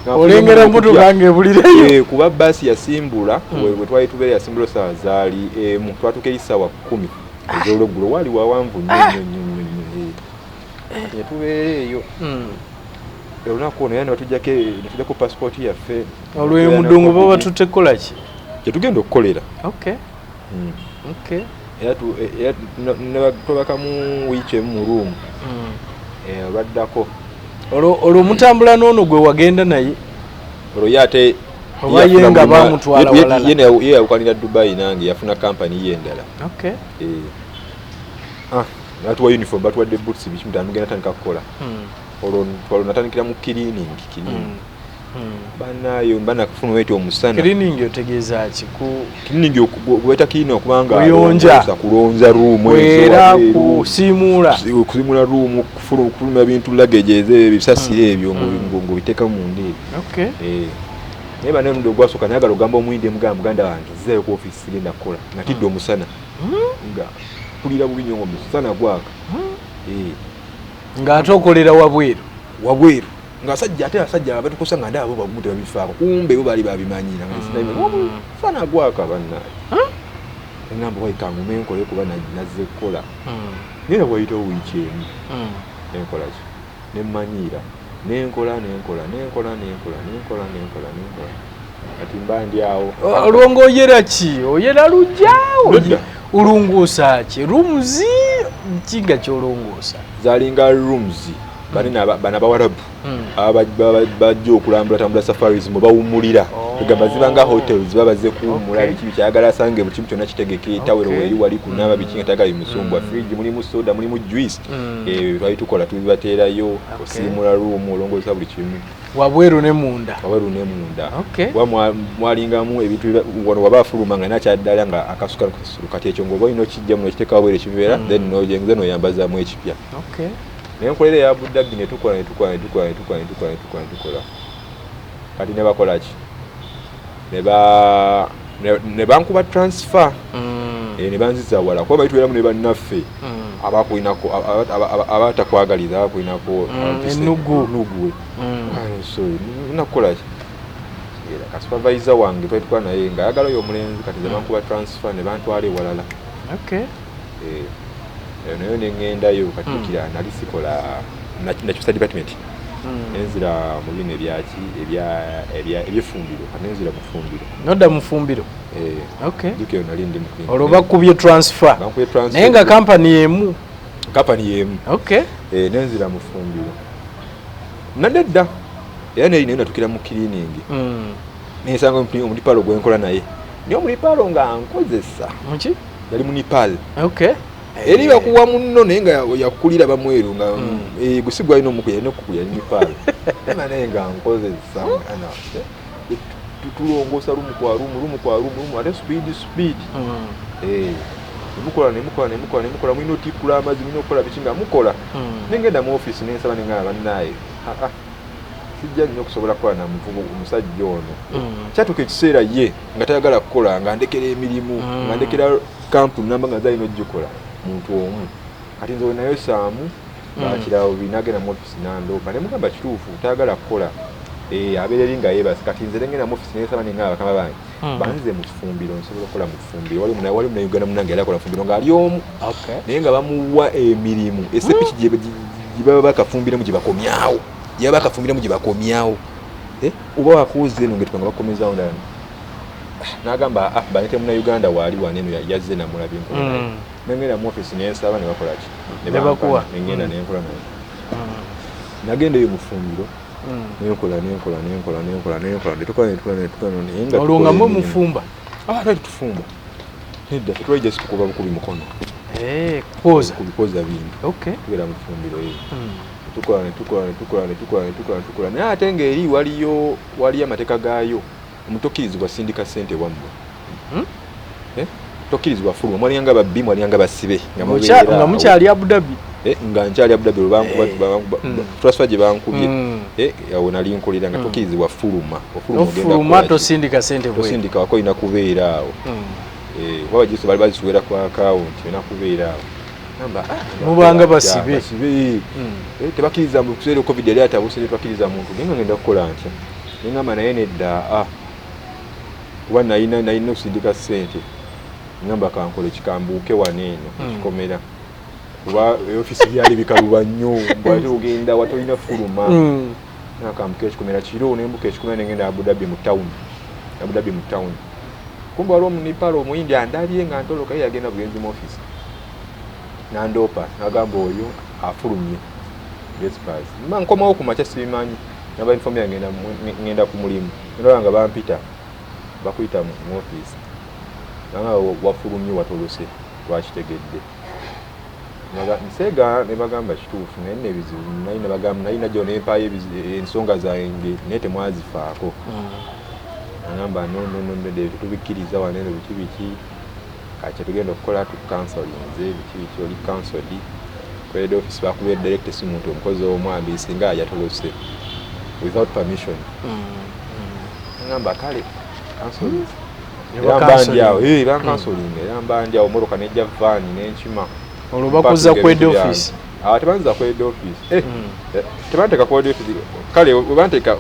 Speaker 2: olengera mmotoka ng'ebulirayo
Speaker 1: kuba baasi yasimbula bwe twali tubeera yasimbula essaawa zaali emu twatuuka essaawa 10 ez'olweggulo waali wawanvu nnyo kati netubeera eyo olunaku ono yani netujjako pasipooti yaffe
Speaker 2: olw'emudungu baba tutekola ki
Speaker 1: kyetugenda okukolera era twabakamu wiiki emu mu ruumu olwaddako olwo
Speaker 2: mutambula n'ono gwe wagenda naye
Speaker 1: olwo ye ate
Speaker 2: oba ye nga bamutwala walala
Speaker 1: ye yawukanira Dubai nange yafuna kampani ye endala natuwa uniform batuwadde boots biki mutandugenda natandika kukola olwo natandikira mu cleaning banayo banakufuna wete omusana
Speaker 2: cleaning otegeeza ki
Speaker 1: cleaning gweta cleaning okubanga
Speaker 2: oyonja
Speaker 1: kulonza room
Speaker 2: era kusimula
Speaker 1: room kufuluma ebintu luggage ebisasire ebyo ngo biteeka mu ndiri naye banene ndo gwasooka nayagala ogamba omuyindi muganda wange zeeyo ku office genda kukola natidde omusana nga kulira bubi nnyo omusana gwaka
Speaker 2: ng'ate okolera wabweru
Speaker 1: ng'asajja ate asajja abatukosa nga ndaabo bagumu tebabifaako kumbe bo baali babimanyira fana gwaka bannaye engamba wayikangume enkole kuba nazze kukola naye wayitawo wiiki emu enkola ki nemmanyiira nenkola kati mba ndi awo
Speaker 2: olwonga oyera ki oyera lujja olunguusa ki rumuzi kinga kyolongoosa
Speaker 1: zalinga rooms bana bawarabu bajja okulambula tambula safaris mwe bawummulira egamba zibanga hotels babaze kuwummula biki bikyagala asange buli kimu kyonna kitegeke tawero weri wali kunaaba biki nga tagali musumbwa fridge mulimu soda mulimu juice twali tukola tubibateerayo osiimula room olongoosa buli kimu
Speaker 2: wabweru ne munda
Speaker 1: mwalingamu ebintu wano waba afuluma nga nakyaddala nga akasuka kati ekyo ng'oba olina okijja muno okiteekawo bwere kibeera then nojenze noyambazaamu ekipya naye enkolera eya Abu Dhabi netukola kati ne bakola ki ne bankuba transfer ne banziza wala kuba bayitweramu ne bannaffe abakulinako abatakwagaliza abakulinako enugwe so nakukola ki era ka supervisor wange twetwa naye nga ayagala oyo omulenzi kati ze bankuba transfer ne bantwala ewalala nayo nengendayo katikira nali sikola nakyusa department nenzira mu bino ebyefumbiro kanenzira mu fumbiro
Speaker 2: nodda mu fumbiro
Speaker 1: dukyo nali ndi mu
Speaker 2: olwo bakubye transfer naye nga kampani yemu
Speaker 1: nenzira mu fumbiro nadedda era naye natukira mu cleaning nensanga omulipalo gwenkola naye niyo omulipalo nga nkozesa yali mu Nepal eri bakuwa munno naye nga yakulira bamweru nga gusigwa ino mukuya ino kukuya ni Nepal naye nga nkozesa tulongosa rumu kwa rumu ate speed mukola mwino otikula amazzi mwino okukola biki nga mukola nengenda mu office nensaba nengaba bannaye sijja nnyo okusobola kukola na muvubu omusajja ono kyatuuka ekiseera ye nga tayagala kukola nga ndekera emirimu nga ndekera kampu namba nga zalina ogikola muntu omu kati nze wenayo saamu bakirawo binagenda mu office nandooka ne mugamba kituufu tayagala kukola abeereri nga yeebase kati nze nengenda mu office nensaba nengaba bakama bange banzize mu kifumbiro nsobola okukola mu kifumbiro wali munauganda munange yali akola fumbiro ng'ali omu naye nga bamuwa emirimu esepiki gye baba bakafumbiremu gye bakomyawo yaba akafumbiramu gye bakomyawo oba wakuuza eno ngetuka nga bakomezaawo ndala n'agamba banete munauganda waali waneno yazze namulabye enkola nengenda mu office nensaba ne bakola ki nengenda nenkola naye nagenda eyo mu fumbiro nenkola
Speaker 2: olwo nga mwe mufumba
Speaker 1: twali tufumba nedda tetwali just tukuba bukubi mukono
Speaker 2: kubikoza
Speaker 1: bintu tugera mu fumbiro eyo tukola naye ate ng'eri waliyo amateeka gaayo omutokkirizibwa sindika ssente wammwe tokkirizibwa fuluma mwaliyanga babbi mwaliyanga basibe
Speaker 2: nga mukyali Abu Dhabi
Speaker 1: nga nkyali Abu Dhabi bankuba transfer gye bankubye awo nali nkolera nga tokkirizibwa
Speaker 2: ofuluma tosindika sente bwe
Speaker 1: tosindika wako ina kubeera awo waba jiso bali bazisuwera ku account ina kubeera awo namba
Speaker 2: mubanga basibe
Speaker 1: tebakiriza mu kuseera covid yali atabusire twakiriza muntu nenga ngenda kukola ntya nengamba naye nedda kuba nalina okusindika sente ngamba kankole kikambuuke waneeno kikomera kuba ofisi byali bikaluba nnyo bwate ogenda watolina fuluma nakambuka ekikomera kiro nembuka ekikomera nengenda Abu Dhabi mu town kumbe waliwo omunipalo omuyindi andabye nga ntoloka ye yagenda bugenzi mu ofisi nandopa nagamba oyo afulumye despite nkomawo ku makya sibimanyi naba inform yange ngenda ku mulimu ndaba nga bampita bakuyita mu ofisi nanga wafulumye watolose twakitegedde nsega ne bagamba kituufu naye nebizibu nalina gyo nempayo ensonga zange naye temwazifaako agamba no tetubikkiriza wanene biki kati tugenda okukola tukansolinze biki oli cancelled kwede office bakubye direct simuntu omukozi omwambi singa yatolose without permission agamba kale cancelled yamba ndi awo moroka nejja vani n'enkima
Speaker 2: olubakuza kwede office
Speaker 1: tebanza kwede office tebanteka kwede office kale banteka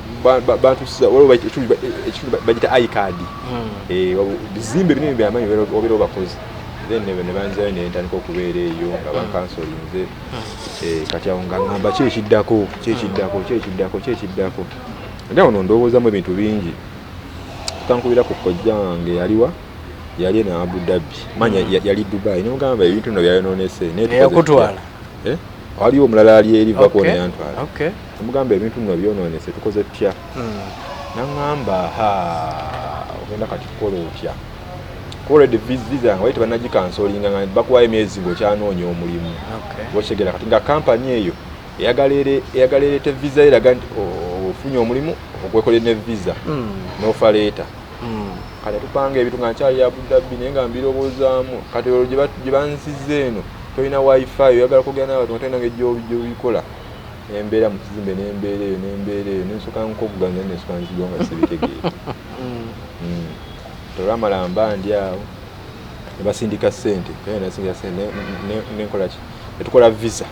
Speaker 1: bantusiza waliwo bagita iCard bizimbe binene byamanyi obera obakozi then ne banzayo nentandika okubeera eyo nga bankansolinze kati awo nga ngamba kyekiddako ndi awo nondowoozamu ebintu bingi tankubira ku kojja wange yali na Abu Dhabi manya yali Dubai nimugamba ebintu no byayononese
Speaker 2: yakutwala
Speaker 1: waliwo omulala ali eri vako ne yantwala nimugamba ebintu no byononese tukoze tutya nangamba ogenda kati kukola otya kola de visa nga wait banaji cancellinga nga bakuwa emyezi ngo kyanoonya omulimu boshegera kati nga company eyo eyagalere te visa eraga nti ofunye omulimu okwekolera ne visa n'ofa leeta kati tupanga ebintu nga nkyali Abu Dhabi naye nga mbirowoozamu kati olwo gye bansiza eno tolina wifi oyagala kugenda n'abantu nga tolina gyobikola nembeera mu kizimbe nembeera eyo nensoka nkokuganza nensoka nzigo nga sibitegeera tolwamala mba ndi awo nebasindika sente nenkola ki netukola visa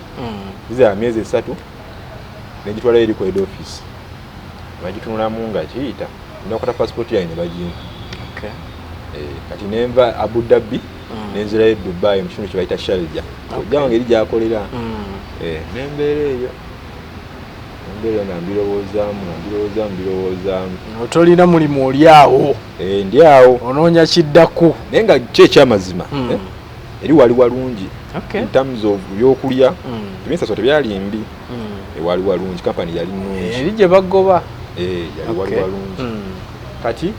Speaker 1: ya myezi 3 negitwala eri ku head office bagitunulamu nga kiyita ndakota passport yayi ne bagimpa kati nemva Abu Dhabi nenzirayo Dubai mu kitundu kye bayita Sharjah jange eri gyakolera nembeera eyo nga mbirowoozamu
Speaker 2: otolina mulimu oli awo
Speaker 1: ndi awo
Speaker 2: onoonya kiddako
Speaker 1: naye nga kyekyamazima eri wali walungi in terms of byokulya ebinsaso tebyali mbi wali walungi kampani yali nnungi
Speaker 2: eri gye bagoba
Speaker 1: yali wali walungi kati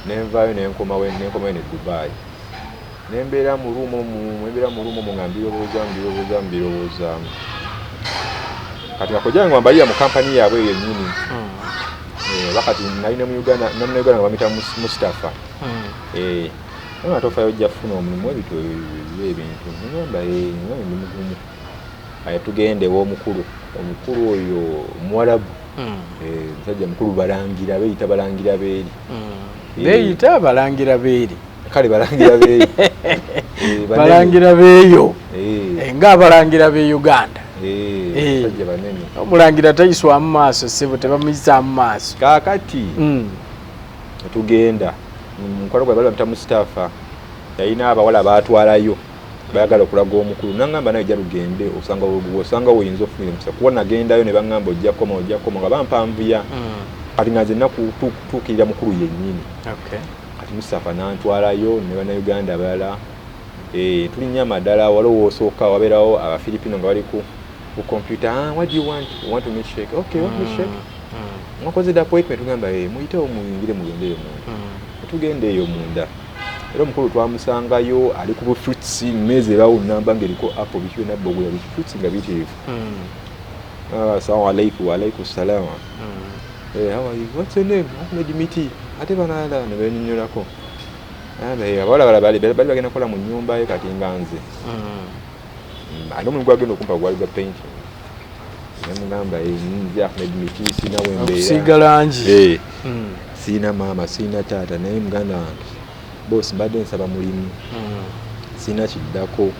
Speaker 1: nenvayo nenkomayo ne Dubai nembeera mu ruumu nga mbirowoozamu kati nakojja nga mbalira mu kampani yaabwe yennyini wakati nalina mu Uganda nga bamita Mustafa nga tofayo ojja kufuna omulimu ebintu ngamba ndi mugumu tugendewo omukulu oyo Muwarabu musajja mukulu balangira beeyita balangira beeri
Speaker 2: beeyita balangira beeri
Speaker 1: kale balangira beeri
Speaker 2: balangira beeyo nga abalangira be Uganda
Speaker 1: musajja banene
Speaker 2: omulangira tayiswa mu maaso sebo tebamuyisa mu maaso
Speaker 1: kaakati tugenda mukwano gwe bali bamita Mustafa yalina abawala baatwalayo bayagala okulaga omukulu nangamba naye jalugende osanga woyinza ofunira musa kuba nagendayo ne baŋŋamba ojja koma nga bampanvuya kati nga nzenna kutuukirira mukulu yennyini kati Mustafa nantwalayo ne bannayuganda abalala tulinnya amadala waliwo osooka wabeerawo abafiripino nga bali ku computer what do you want to meet Sheikh okay want to meet Sheikh mwakoze the appointment tugamba muyitewo muyingire mugendeyo munda tugende eyo munda era omukulu twamusangayo ali ku fruits mmeze bawo namba ngeriko apple bikiwe nabbo bwe biki fruits nga bitirifu assalamu alaykum wa alaykum assalam how are you what's your name Ahmed Miti ate banala ne benyunyolako abala bali bagenda kola mu nyumba ye kati nganze ate omuntu gwagenda okumpa gwali gwa painting namugamba nze Ahmed Miti sina wembeera
Speaker 2: okusiiga langi
Speaker 1: sina maama sina taata naye muganda wange bosi mbadde nsaba mulimu sina kiddako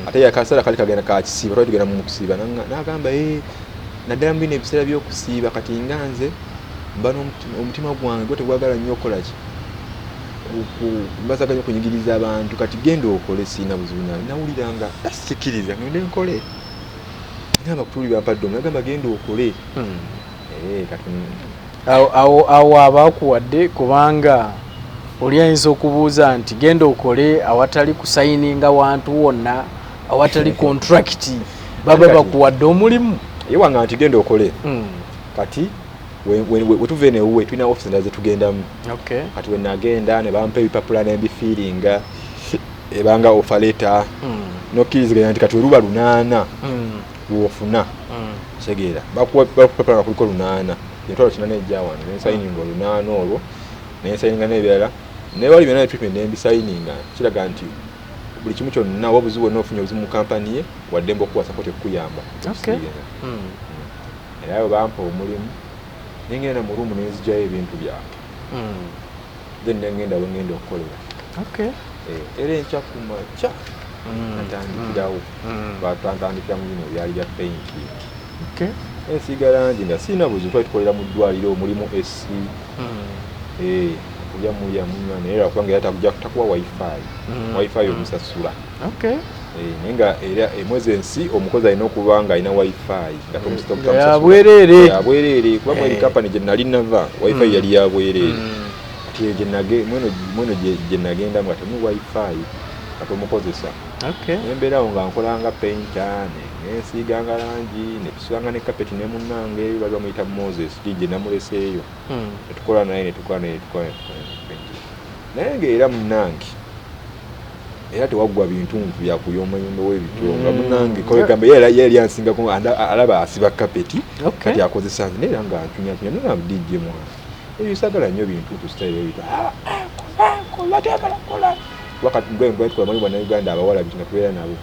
Speaker 1: ate yakasala kali kagenda kakisiiba twali tugenda mu kusiiba n'agamba naddala mu bino ebiseera by'okusiiba kati nga nze mba omutima gwange gwe tegwagala nnyo okukola ki mbasaganya okunyigiriza abantu kati genda okole sina buzibu nawulira nga tasikiriza ngende nkole ngamba kutuulira mpadde nagamba genda okole kati
Speaker 2: awo abakuwadde kubanga oli ayinza okubuuza nti genda okole awatali kusayininga wantu wonna awatali contract baba bakuwadde omulimu
Speaker 1: ewanga nti genda okole kati wetuve newuwe tulina office ndaze tugendamu kati wenagenda ne bampa ebipapula nembifiiringa ebanga offer letter nokkiriziganya nti kati weruba 8 wofuna segera bakupapula kuliko 8 entwalo kina nejja wano nensayininga 8 olwo nensayininga n'ebirala nebali byonna treatment nembisayininga kiraga nti buli kimu kyonna oba buzibu bwonna ofunye obuzibu mu kampani ye wadde mba okuwa support ekukuyamba era ayo bampa omulimu nengenda mu rumu nenzigyayo ebintu byange then nengenda wengenda okukolera era enkya kumakya natandikirawo batandikira mu bino byali bya painting ensiiga langi nga sirina buzibu twali tukolera mu ddwaliro omulimu esi okulya mulya munywa naye era kubanga era takuwa wifi omusasula naye nga era emwezi ensi omukozi alina okuba nga alina wifi yabwereere kuba mweri kampani gye nali nava wifi yali yabwereere kati mweno gye nagenda nga temu wifi kati omukozesa nembeerawo nga nkolanga painter nensiiganga langi netusulanga ne kapeti ne munnange bali bamuyita Moses gye namuleseeyo netukola naye naye ngaera munnange era tewaggwa bintu byakuyombayomba webityo nga munnange kogamba yali ansingako alaba asiba kapeti kati akozesa nze naye nga ntunyatunya nonamudijje mwana ebyo sagala nnyo bintu tusitayiro ebito wakati ngwetikola mali bwana Uganda abawala bitu nga tubeera nabo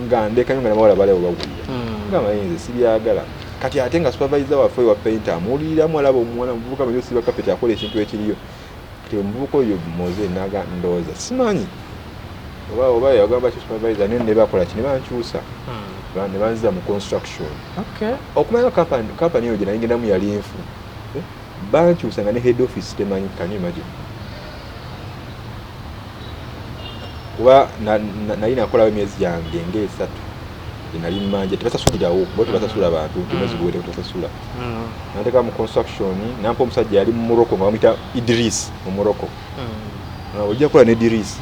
Speaker 1: nga ndekanyo nga nabawala balewo bawulira nga mayinze sibyagala kati ate nga supervisor waffe wa painter amuwuliramu alaba omwana muvubuka manyi osiba kapeti akola ekintu ekiriyo kati omuvubuka oyo moze naga ndowooza simanyi oba yagamba ki supervisor ne bakola ki ne bankyusa ne banziza mu construction okumanya kampani eyo gye nayigendamu yali nfu bankyusa nga ne head office temanyi can you imagine kuba nali nakolawo emyezi yange ng'esatu nali mmanja tebasasulirawo bo tebasasula abantu mwezi guwete tebatasasula nateka mu construction nampa omusajja yali mu Morocco nga bamuyita Idris mu Morocco ojja kukola ne Idris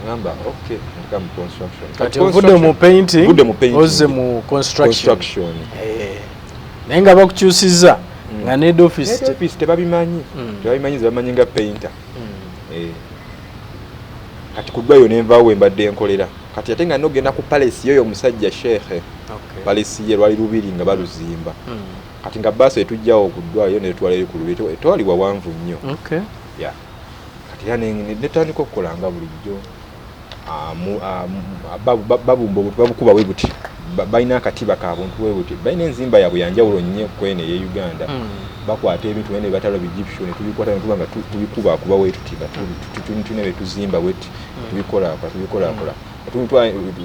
Speaker 1: ngamba okay nateka mu construction
Speaker 2: kati ovudde mu painting ozze mu construction naye nga bakukyusiza nga ne office
Speaker 1: tebabimanyi bamanyi nga painter kati kudwayo nenvaawo embadde nkolera kati ate nga nogenda ku palace yoyo omusajja sheekhe palace ye lwali lubiri nga baluzimba kati nga baasi etujjawo kudwayo netwala eri ku lubiri etwalibwa wanvu nnyo kati era netandika okukolanga bulijjo babumba obuti babukuba we buti balina akatiba kabuntu we buti balina enzimba yabwe yanjawulo nnyo kwene ye Uganda bakwata ebintu bene batalo Egyptian tubikwata netuba nga tubikuba kuba wetu tiba tulina betuzimba weti tubikola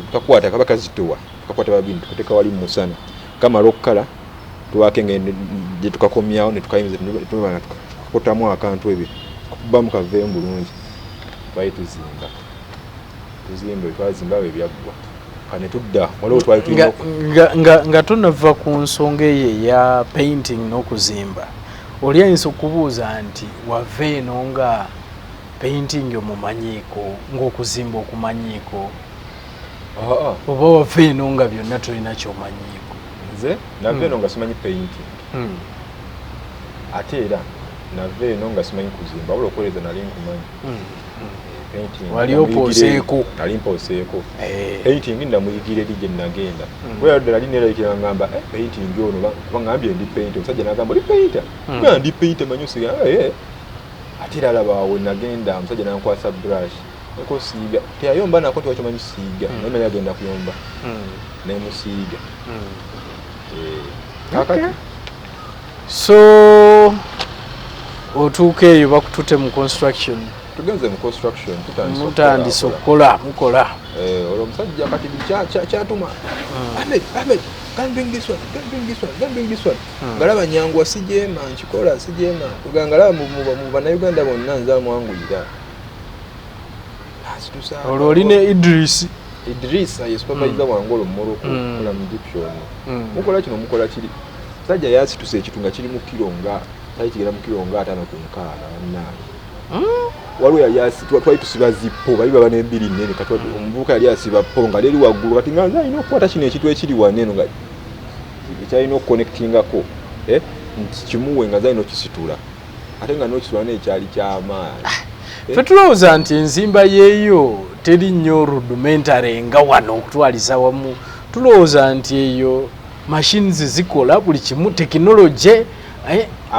Speaker 1: tukakwata kabaka zitowa tukakwata babintu tukateka wali musana kama lokala tuwake ngende je tukakomyawo ne tukayimiza tuba tukotamu akantu ebyo kuba mukave mbulungi bayituzimba twazimba byaggwa kane tudda waliwo twali tulina
Speaker 2: nga tunava ku nsonga eyo ya painting n'okuzimba oli ayinza okubuuza nti wava eno nga painting omumanyiiko ng'okuzimba okumanyiiko oba wava eno nga byonna tolina kyomanyiiko
Speaker 1: nze nava eno nga simanyi painting ate era nava eno nga simanyi kuzimba wabula okukoleza nali nkumanyi
Speaker 2: wali opooseeko
Speaker 1: nali mpooseeko painting ndamuyigire eri gye nagenda wera ddala lineerayikira ngamba painting ono bangambye ndi painter omusajja nagamba oli painter ndi painter manyi osiga ate era alaba we nagenda omusajja nankwasa brush eko siiga teyayomba nako tiwakimanyi siiga naye manya agenda kuyomba nemusiiga kakati
Speaker 2: so otuuka eyo bakutute mu construction
Speaker 1: tugenze mu construction
Speaker 2: mutandise okukola mukola
Speaker 1: olwo omusajja kati kyatuma Ahmed can bring this one galaba nyangwa sijeema nkikola sijeema tuganga laba mu bannayuganda bonna nze amwanguyira
Speaker 2: olwo olina Idris
Speaker 1: ye supervisor wange olwo mmoro okukola mu diction mukola kino mukola kiri sajja yasituse ekitunga kiri mu kilo nga kigera mu kilo nga 5 ku 6 waliwo yali asiba twali tusiba zippo bali baba n'embiri nnene kati omuvubuka yali asiba po nga leri waggulu kati nga alina okukwata kino ekintu ekiri waneno nga ekyalina okuconnectingako kimuwe nga zalina okisitula ate nga n'okisitula n'ekyali ky'amaanyi
Speaker 2: fe tulowooza nti enzimba yeeyo teri nnyo rudimentary nga wano okutwaliza wamu tulowooza nti eyo machines zikola buli kimu tekinology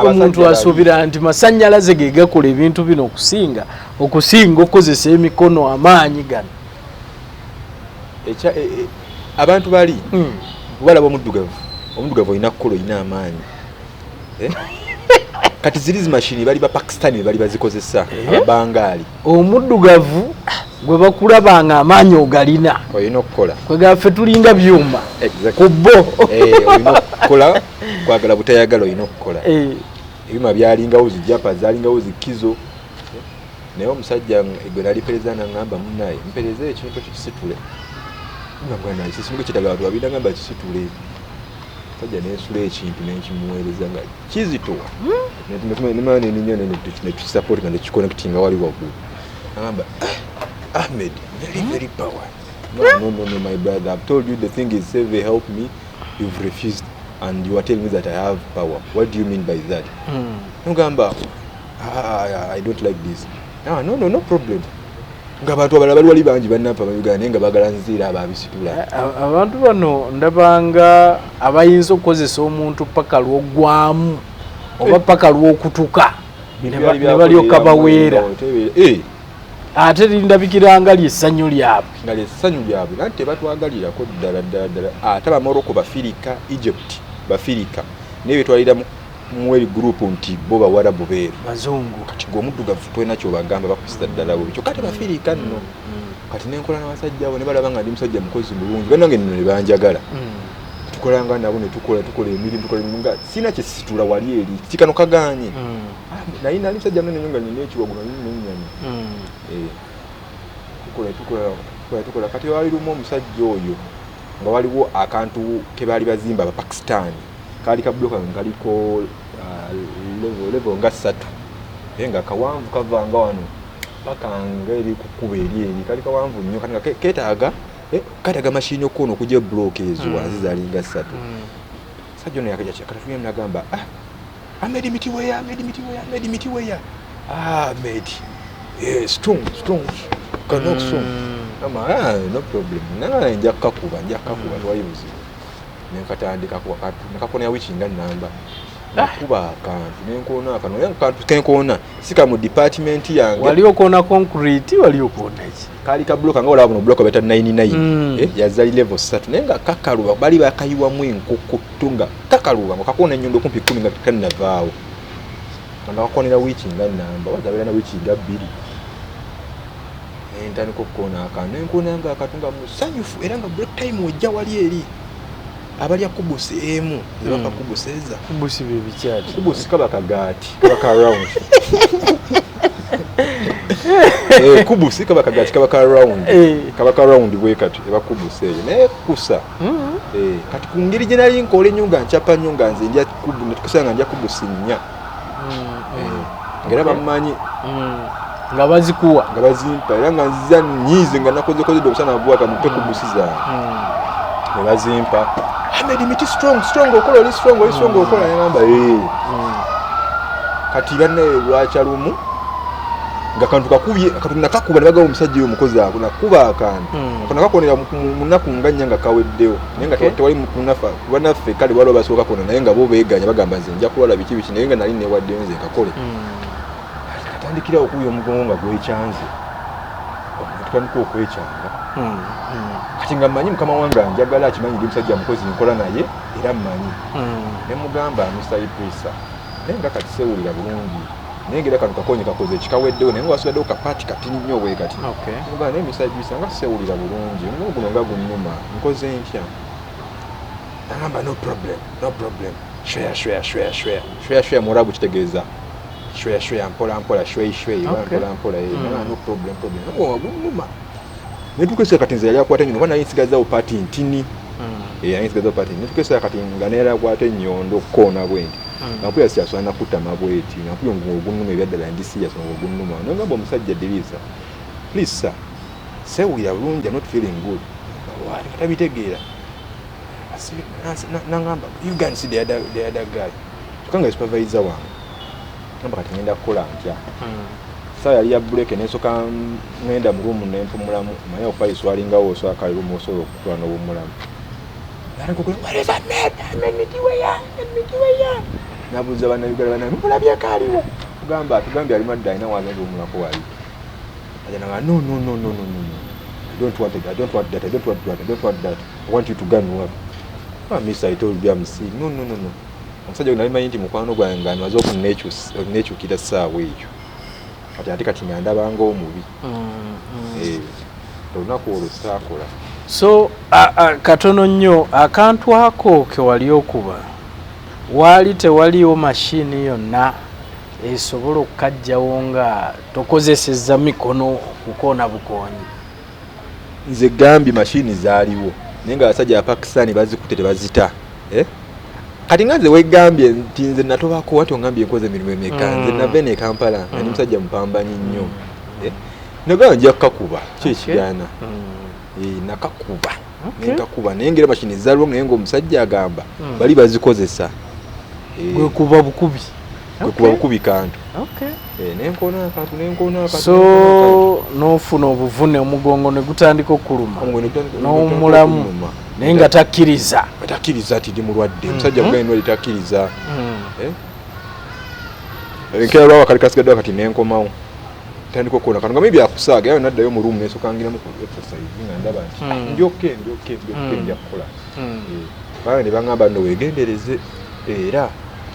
Speaker 2: omuntu asuubira nti masannyalaze ge gakola ebintu bino okusinga okukozesa emikono amaanyi gano
Speaker 1: abantu bali balaba omuddugavu olina kukola olina amaanyi kati ziri mashini bali ba Pakistani bali bazikozesa ababangaali
Speaker 2: omuddugavu gwe bakulabanga amaanyi ogalina
Speaker 1: olina okukola
Speaker 2: kwegaffe tulinga byuma kubbo
Speaker 1: olina okukola kwagala butayagala olina okukola ebyuma byalingawo zijapa zalingawo zikizo naye omusajja gwe nali perezida nangamba munaye mpereze ekintu kikisitule ngambwana kisimuke kitagala watu babina ngamba kisitule sajja nesula ekintu nekimuweereza nga kizitowa nemane ninyo netukisupport nga nekiconnectinga wali waggulu ngamba Ahmed very power no my brother, I've told you the thing is save help me, you've refused and you are telling me that I have power. What do you mean by that? Ngamba I don't like this. No problem. Ngabantu abalala bali bangi bannapa bayugana nga bagala nzira ababisitula
Speaker 2: abantu bano ndabanga abayinza okukozesa omuntu paka lwogwamu oba paka lwokutuka ne balyoka baweera ate lindabikiranga lyessanyu lyabwe
Speaker 1: nga lyessanyu lyabwe nati tebatwagalirako ddala ate abamoroko bafirika Egypt bafirika naye betwalira mweri group nti bo bawarabu beeru
Speaker 2: bazungu
Speaker 1: kati g'omuddugavu twena kyobagamba bakusita ddala bo ekyo kati bafirika nno kati nenkola n'abasajja abo ne balaba nga ndi musajja mukozi mulungi bannange nno ne banjagala tukolanga nabo ne tukola emirimu nga sina kyesitula wali eri kikano kaganye naye nali musajja munene nga nina ekiwago nga nina ennyama tukola kati wali lumu omusajja oyo nga waliwo akantu ke baali bazimba Abapakistani kali kabloka ngaliko level nga 3 nga kawanvu kavanga wano bakanga eri kukuba eri kali kawanvu nnyo kati ketaaga mashini okono okujja block ezo wanzi zalinga 3 sajja no yakaja kyakatufuna nagamba Ahmed mitiweya Ahmed strong cannot strong no problem nanja kakuba twayibuzi nenkatandika nakakona wichinga namba nakuba akantu nenkona akano yankantu kenkona sika mu department yange
Speaker 2: wali okona concrete wali okona iki
Speaker 1: kali ka block nga wala buno block beta 99 yazali level 3 nenga kakaluba bali bakayiwa mu enkoko tunga kakaluba ngo kakona nyondo kumpi 10 nga kanna vaawo nga wakonera wichinga namba wazabera na wichinga 2 entani kokona akano nenkona nga akatunga musanyufu era nga break time ojja wali eri abali akubusi emu zibaka kubuseza
Speaker 2: kubusi bibikyati
Speaker 1: kubusi kabakagati kabaka round kubusi kabaka round bwekati ebakubuse ne kusa kati kungiri je nali nkole nyunga nchapa nyunga nze ndya kubu netukusanga ndya kubusi nya ngera bamanyi
Speaker 2: nga bazikuwa
Speaker 1: nga bazimpa era nga nziza nyize nga nakoze dobusana bwaka mu kubusiza ne bazimpa Ahmed miti strong okola strong okola ngamba kati banne lwacha lumu nga kantu kakubye katuna kakuba ne bagawo omusajja oyo mukozi ako nakuba akantu kana kakonera munaku nganya nga kaweddewo nenga tewali mukunafa banaffe kale walo basoka kona naye nga bo beeganya bagamba nze nja kulala biki naye nga nali ne wadde nze kakole katandikira okuyo omugongo nga gwechanze tutandika okwekyanga kati nga mmanyi mukama wange njagala akimanyi ndi musajja mukozi nkola naye era mmanyi ne mugamba amusayiprisa naye nga kati sewulira bulungi naye ngera kano kakonye kakoze kikaweddewo naye nga wasigaddewo kapaati katini nnyo bwe kati mugamba naye misajjisa nga sewulira bulungi omulimu guno nga gunnuma nkoze ntya nagamba no problem shweya murabu kitegeeza shweya mpola shwei mpola no problem gunnuma netukesa kati nze yali akwata nnyo naye nsigazawo paati ntini nsigazawo paati netukesa kati nga neera akwata ennyondo koona bwenti nampulira sikyaswana kutama bweti nampulira ogunnuma ebyaddala ndi siyasona ogunnuma nogamba omusajja Diriisa please sir sewulira bulungi I'm not feeling good katabitegeera nangamba you can see the other guy tukanga supervisor wange namba kati ngenda kukola ntya saa yali ya break nensoka ngenda mu room nempumulamu maye opaiso alingawo oswaka room osobola okutwala n'obumulamu what is that man mitiweya nabuuza bannayuganda mulabye kaaliwo tugambye alimu adda alina wagenda omulako wali ajananga no I don't want that I want you to go and work miss I told you I'm sick no omusajja nalimanyi nti mukwano gwange nga nwaze okunekyukira ssaawa ekyo kati kati nga ndabanga omubi olunaku olwo saakola
Speaker 2: so katono nnyo akantu ako kewali okuba waali tewaliwo mashini yonna esobola okukajjawo nga tokozesezza mikono kukoona bukoonyi
Speaker 1: nze gambye mashini zaaliwo naye nga abasajja abapakisani bazikutte tebazita kati nga nze wegambye nti nze natobako wati ongambye nkoze emirimu emeka nze nave ne Kampala nga ndi musajja mupambanyi nnyo nagamba nja kukakuba kyekigaana nakakuba nenkakuba naye ngera mashini zaaliwo naye nga omusajja agamba bali bazikozesa
Speaker 2: gwekuba bukubi
Speaker 1: kantu nenkona akantu
Speaker 2: so nofuna obuvune omugongo ne gutandika okuluma n'omulamu naye nga takkiriza
Speaker 1: ati ndi mulwadde omusajja gugenda litakkiriza enkera lwawo akali kasigaddeo kati nenkomawo tandika okukola kano nga maybe akusaaga yayo naddayo mu rumu nesokangiramu ku exercise nga ndaba nti ndyoke nja kukola bawe ne baŋŋamba nno weegendereze era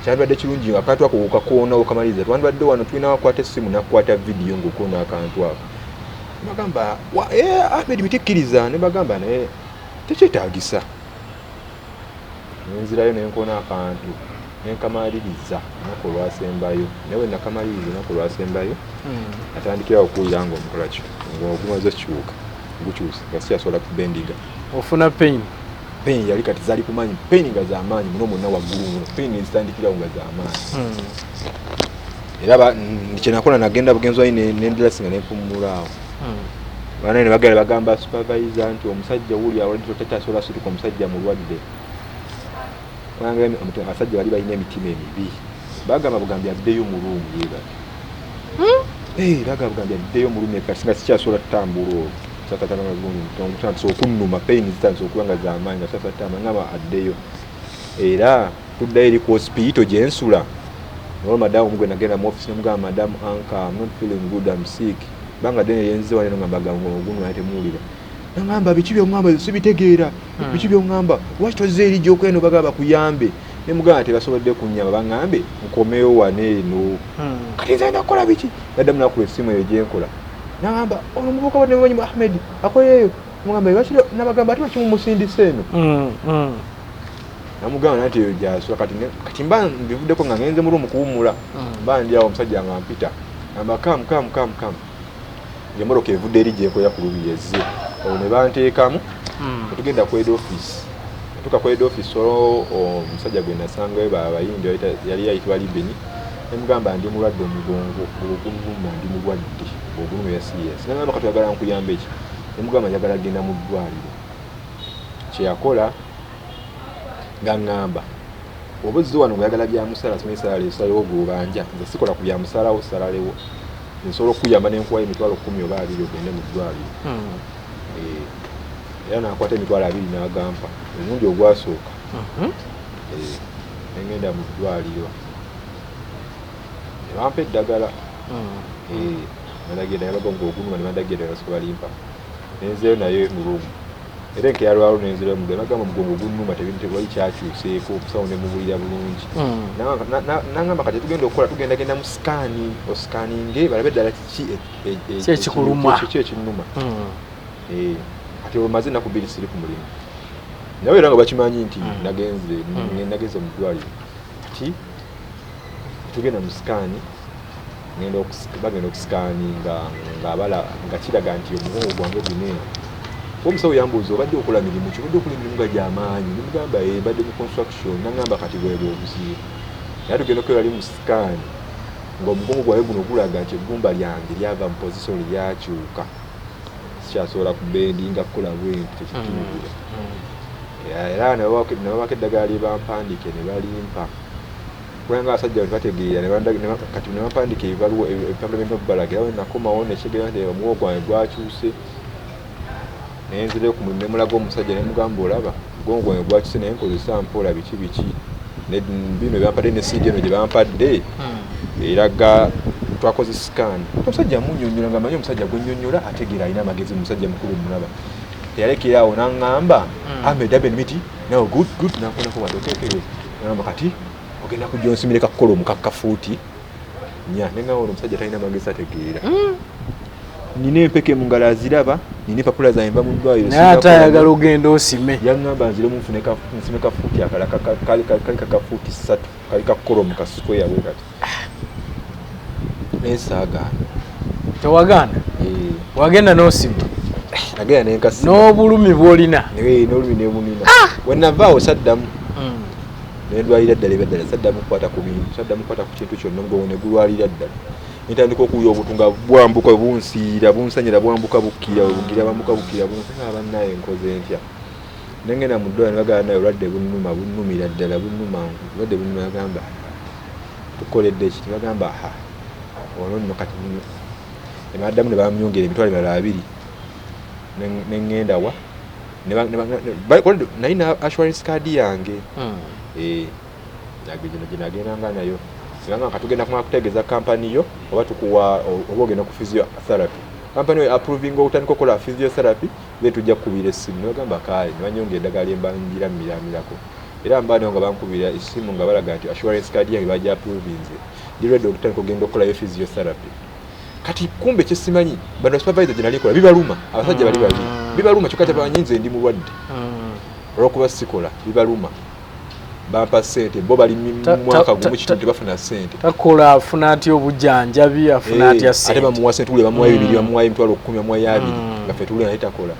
Speaker 1: kyandibadde kirungi nga akantu ako okakoona okamaliriza twandibadde wano tulina wakwata essimu nakukwata vidiyo ng'okoona akantu ako nebagamba Ahmed mitikkiriza ne bagamba naye tekyetaagisa nenzirayo nenkoona akantu nenkamaliriza olunaku olwasembayo naye nakamaliriza olunaku olwasembayo atandikira okuwulira nga omukola kyo ng'ogumaze kiwuka gukyusa nga sikyasobola kubendiga
Speaker 2: ofuna pain
Speaker 1: yali kati zali kumanyi pain nga z'amaanyi muno mwonna waggulu muno pain ezitandikirawo nga z'amaanyi era kyenakola nagenda bugenzi wali nendirasi nga nempumulaawo bana ne bagamba supervisor nti omusajja wuli awalidde tatasobola situka omusajja mulwadde abasajja bali balina emitima emibi bagamba bugambi addeyo mu ruumu bagamba bugambi addeyo mu ruumu kati nga sikyasobola tutambula olwo okunnuma pain zitandise okuba nga z'amaanyi nga sasatama ngaba addeyo era tuddayo eri ku hospital gyensula nolwo madamu mugwe nagenda mu office nemugamba madamu Anka I'm not feeling good I'm sick banga dene yenze wale ngamba gamba oguno ate muulira ngamba biki byongamba sibitegeera biki byongamba wachitoze eri gyokeno bagaba kuyambe nemugamba tebasobodde kunyamba bangambe nkomeyo wane eno kati nze nakola biki madamu nakula essimu eyo gyenkola nagamba ono muvuka bane mwanyi Ahmed akoyeyo mugamba bachiro nabagamba ati bakimumusindise eno namugamba nati eyo gyasula kati mba mbivuddeko nga ngenze mu rumu kuwumula mba ndi awo omusajja nga mpita ngamba kam yemoroka evudde eri gyenkoya ku lubiyezze olwo ne banteekamu netugenda ku head office tuka ku head office olwo omusajja gwe nasangayo abayindi yali yayitibwa Libeni nemugamba ndi mulwadde omugongo ogunuma ndi mulwadde ogunuma ya serious nagamba katuyagala nkuyamba eki nemugamba njagala agenda mu ddwaliro kyeyakola nga ŋŋamba oba ozze wano ngayagala byamusala sima esala lesalawo gobanja nze sikola ku byamusalawo salalewo nsobola okuyamba nenkuwayo emitwalo 10 oba 2 ogende mu ddwaliro era nakwata emitwalo 2 n'agampa omundi ogwasooka nengenda mu ddwaliro nebampa eddagala nadagira yabaga ngaogunuma ne badagira nasobola limpa nenzeyo naye mulungu era enkeyalwalo nenzira mu bagamba mugongo gunnuma tebintu tewali kyakyuseeko okusawo ne mubulira bulungi nangamba kati tugenda mu sikaani osikaninge balabe ddala kiki
Speaker 2: ekikuluma
Speaker 1: kati omaze ennaku bbiri siri ku mulimu nawe era nga bakimanyi nti nagenze mu ddwaliro kati tugenda mu sikaani bagenda okusikaninga nga kiraga nti omugongo gwange gunene omusawo yambuuza obadde okola mirimu ki obadde okola emirimu nga gy'amaanyi nemugamba badde mu construction nangamba kati bwebwe obuzibu naye tugenda okwera mu sikaani ng'omugongo gwawe guno gulaga nti eggumba lyange lyava mu posisoni lyakyuka sikyasobola kubendinga kukola bwenti tekitunubira era nebabako eddagala lye bampandiike ne balimpa kubanga abasajja bebategeera kati nebampandiika ebipapula byembabalagira awo nakomawo nekitegeera nti omugongo gwange gwakyuse nenzire ku mulimu nemulaga omusajja nemugamba olaba omugongo gwange gwakyuse naye nkozesa mpola biki bino byampadde ne CD eno gye bampadde eraga twakoze sikaani omusajja amunyonyola nga manyi omusajja gwennyonnyola ategeera alina amagezi musajja mukulu mulaba teyalekera awo naŋŋamba ameda benmiti nawe good nakolako wadde oteekereza nagamba kati ogenda kujja onsimireka kukola omukakkafuuti nya neŋŋamba ono omusajja talina amagezi ategeera nina empeke mu ngalo aziraba nina empapula zange nva mu ddwaliro
Speaker 2: naye ate ayagala ogenda osime
Speaker 1: yaŋŋamba nziremu nsime kafuuti akala kali kakafuuti 3 kali kakola mu kasukweya bwe kati nesaagaana
Speaker 2: tewagaana wagenda n'osima
Speaker 1: agenda nenkasima
Speaker 2: n'obulumi bw'olina
Speaker 1: n'olumi nebunina wenavaawo saddamu nendwalira ddala ebyadala saddamu kukwata ku bintu saddamu kukwata ku kintu kyonna omugongo ne gulwalira ddala nitandika okuwulira obutunga bwambuka bunsiira bunsanyira bwambuka bukkira bwambuka bukkira bunsanyira bannaye nkoze ntya nengenda mu ddwaliro nebagamba naye olwadde bunnumira ddala olwadde bunnuma bagamba tukoledde ekiti bagamba ono nno kati emaddamu ne bamyongera emitwalo emirala 2 nengenda wa nalina assurance card yange nagendanga nayo sibanga katugenda kumala kutegeeza kampani yo oba tukuwa oba ogenda ku physiotherapy kampani yo approving okutandika okukola physiotherapy be tujja kukubira essimu nebagamba kale nebanyongera eddagala lyembanjira miramirako era mbaaniwo nga bankubira essimu nga balaga nti assurance card yange bajja approvinze ndiredde okutandika okugenda okukolayo physiotherapy kati kumbe kyesimanyi bano supervisor gye nalikola bibaluma abasajja bali babiri bibaluma kyokka tebamanyi nze ndi mulwadde olwokuba sikola bibaluma bampa ssente bo bali mwaka gumu kitundu tebafuna ssente
Speaker 2: takola afuna atya obujjanjabi afuna atya ssente
Speaker 1: ate bamuwa ssente tule bamuwayo 2 bamuwayo 10 bamuwayo 2 nga ffe tule naye takola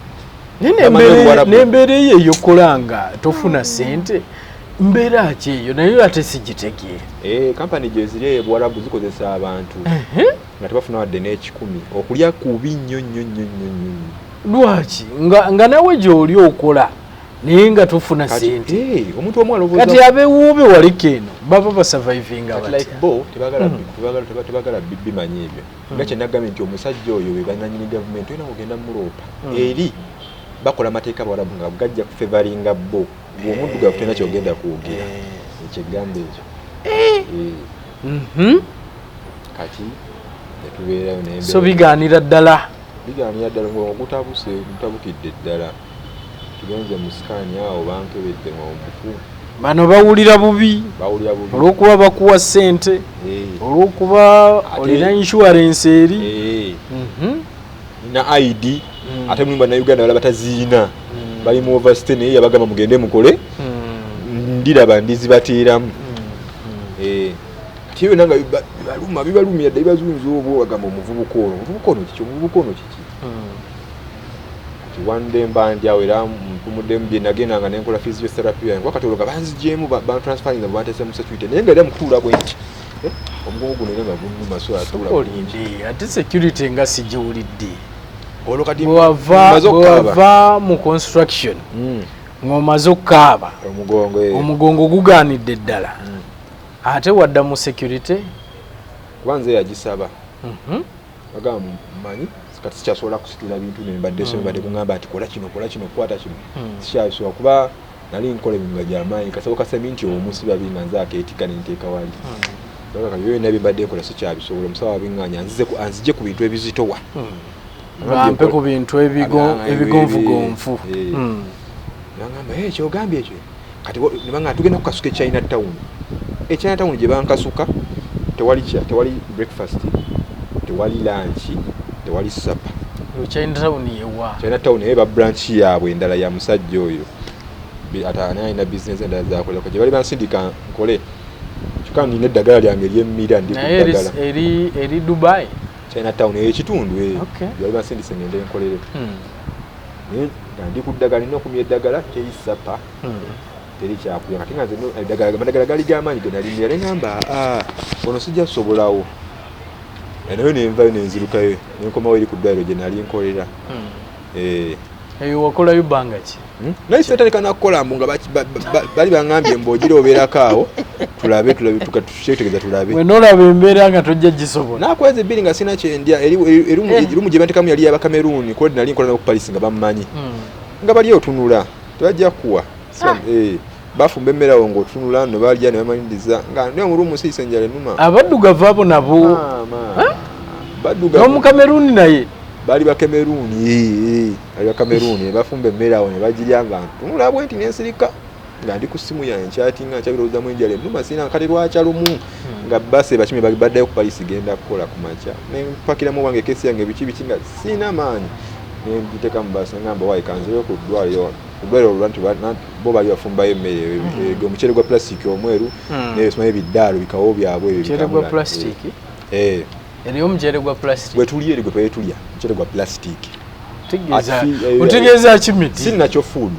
Speaker 2: n'embeera eyo eyokola nga tofuna ssente mbeera ki eyo naye ate sigitegeera
Speaker 1: kampani gye ziri e Buwarabu zikozesa abantu nga tebafuna wadde n'ekikumi okulya kubi nnyo
Speaker 2: lwaki nga nawe gy'oli okola naye nga tofuna ssente
Speaker 1: omuntu omwala
Speaker 2: kati abewuube waliko eno baba basurvivinga
Speaker 1: batya tebagala bimanyi ebyo nga kyenagambye nti omusajja oyo we bannanyini gavumenti olina kugenda muloopa eri bakola amateeka Buwarabu nga gajja kufevaringa bo omuddugavu tena kyogenda kwogera ekyegambo ekyo kati netubeerayo
Speaker 2: so bigaanira ddala
Speaker 1: gutabukidde ddala tugenze mu sikaani awo bankebedde omufu
Speaker 2: bano bawulira bubi olw'okuba bakuwa ssente olw'okuba olina insurance eri
Speaker 1: nina ID ate mulimu bannayuganda bala bataziina bali mu overstay naye yabagamba mugende mukole ndiraba ndizibateeramu kati byonna nga bibalumira dda bibazunza obwo bagamba omuvubuka ono kiki wande mbanjawo era mpumuddemu bye nagendanga nenkola physiotherapy yange wakati olwo nga banzigyemu bantransferinga bantese mu security naye nga era mukutuula bwenki omugongo guno era nga gunnuma so
Speaker 2: olindi ate security nga sigiwulidde
Speaker 1: olwo kati
Speaker 2: bwewava mu construction ng'omaze okukaaba omugongo gugaanidde ddala ate wadda mu security
Speaker 1: kubanze yagisaba bagamba manyi kati sikyasobola kusitula bintu nembadde kuŋŋamba nti kola kino kwata kino sikyasobola kuba nali nkola emirimu gy'amaanyi kasabo kasabi nti omusiba binga nze akeetika nenteeka wali byonna byembadde nkola sikyabisobola omusawo abiŋŋaanya anzije ku bintu ebizitowa
Speaker 2: bampe ku bintu ebigonfugonfu
Speaker 1: nangamba kyogambye ekyo kati nibanga tugenda kukasuka China Town China Town gye bankasuka tewali breakfast tewali lunch tewali supper
Speaker 2: China Town yewa
Speaker 1: China Town eba branch yaabwe endala ya musajja oyo ata na business endala zakola ko gye bali bansindika nkole kikani nine eddagala lyange ery'emmira ndi ku ddagala
Speaker 2: eri Dubai
Speaker 1: China Town ekitundu
Speaker 2: okay
Speaker 1: bali bansindise ngende nkolere ndi ku ddagala nina okumya eddagala kyeyisapa teri kyakuya kati nga nze eddagala gali g'amaanyi ge nalimira ne ngamba ono sijja kusobolawo nayo nenvayo nenzirukayo nenkomawo eri ku ddwaliro gye nali nkolera
Speaker 2: eyo wakolayo bbanga ki
Speaker 1: naye sitandika nakukola mbu nga bali baŋŋambye mboogira obeerako awo tulabe tukyetegereza tulabe
Speaker 2: we nolaba embeera nga tojja gisobola
Speaker 1: nakwezi ebbiri nga sina kyendya erimu gye bantekamu yali y'Abakameruni kodi nali nkola ku Paris nga bammanyi nga bali otunula tebajja kuwa bafumba emmere awo ng'otunula nno balya ne bamaliriza nga ne omulumu siise enjala ennuma
Speaker 2: abaddugavu abo nabo n'Omukameruni naye
Speaker 1: bali Bakameruni bafumba emmere awo ne bagirya nga ntunula bwe nti nensirika nga ndi ku ssimu yange nkyatinga nkyabirowoozamu enjala ennuma sina kati lwakyalumu nga base bakimi baddayo ku Paris genda kukola ku makya ne mpakiramu wange kesi yange biki nga sina maanyi ne ngiteeka mu basi ngamba wayi kanzireyo ku ddwaliro olwanti bo bali bafumbayo emmere omuceere gwa plastic omweru nebisimayo ebiddaalo bikawo byabwe
Speaker 2: omuceere gwa plastic eriyo omuceere gwa plastic
Speaker 1: bwe tuli eri gwe twetulya omuceere gwa plastic
Speaker 2: otegeeza kimiti
Speaker 1: si nakyo food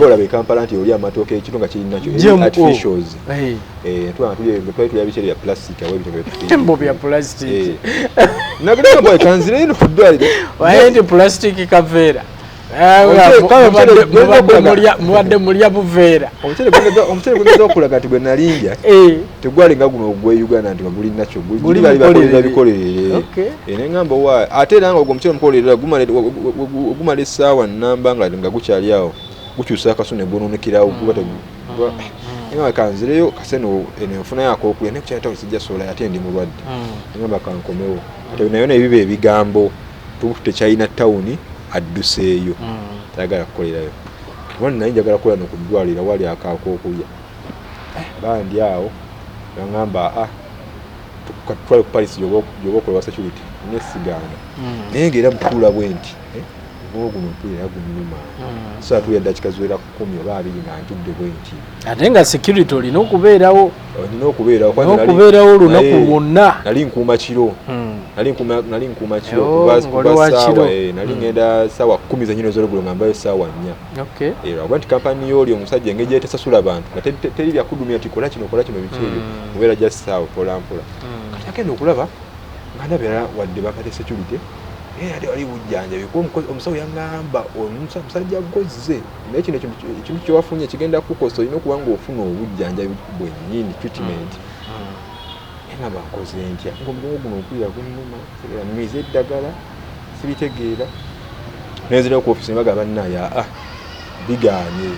Speaker 1: olaba Kampala nti oli amatooke ekitu nga kiri nakyo artificials twali tulya biceere bya plastic awo
Speaker 2: ebyo bya plastic
Speaker 1: nagenda bwe kanzireyo no ddwaliro
Speaker 2: waye ndi plastic kaveera mubadde mulya buveera
Speaker 1: omuceere gwegeza okulaga nti gwe nalinja tegwali nga guno ogwe Uganda nti guli nakyo guli bali bakolera bikolere neŋŋamba wa ate era nga ogwo omuceere omukolerera gumala essaawa nnamba nga gukyali awo gukyusa akaso ne gwononekerawo nga kanzireyo kaseno enfunayo akookulya ne kukyali tawo sijja sola ate ndi mulwadde neŋŋamba kankomewo ate nayo nebiba ebigambo tukutte China Town adduseeyo tayagala kukolerayo wano naye njagala kukola no ku ddwaliro wali akakookulya bandi awo naŋŋamba twale ku Paris gyoba okola wa security nesigaana naye ngaera mutuula bwe nti guno mpulira gunnuma so atuya eddakiika ziwera 10 oba 2 nga ntudde bwe nti
Speaker 2: ate nga security olina okubeerawo olunaku lwonna
Speaker 1: nali nkuuma kiro nali ngenda ssaawa 10 zenyino ez'olweggulo nga mbayo ssaawa 4 lwakuba nti kampani yooli omusajja engeri gyetasasula bantu nga teri byakudumya nti kola kino biki ebyo mubeera gya ssaawa mpolampola kati agenda okulaba nga ndabera wadde bapate security ate wali bujjanjabi kuba omusawo yaŋŋamba omusajja gozze naye kino ekintu kyewafunye kigenda kukosa olina okuba ng'ofuna obujjanjabi bwennyini treatment engamba nkoze ntya ngaomugongo guno ompulira gunnuma mize eddagala sibitegeera nenzirayo ku ofisi ne bagamba bannaaye bigaanye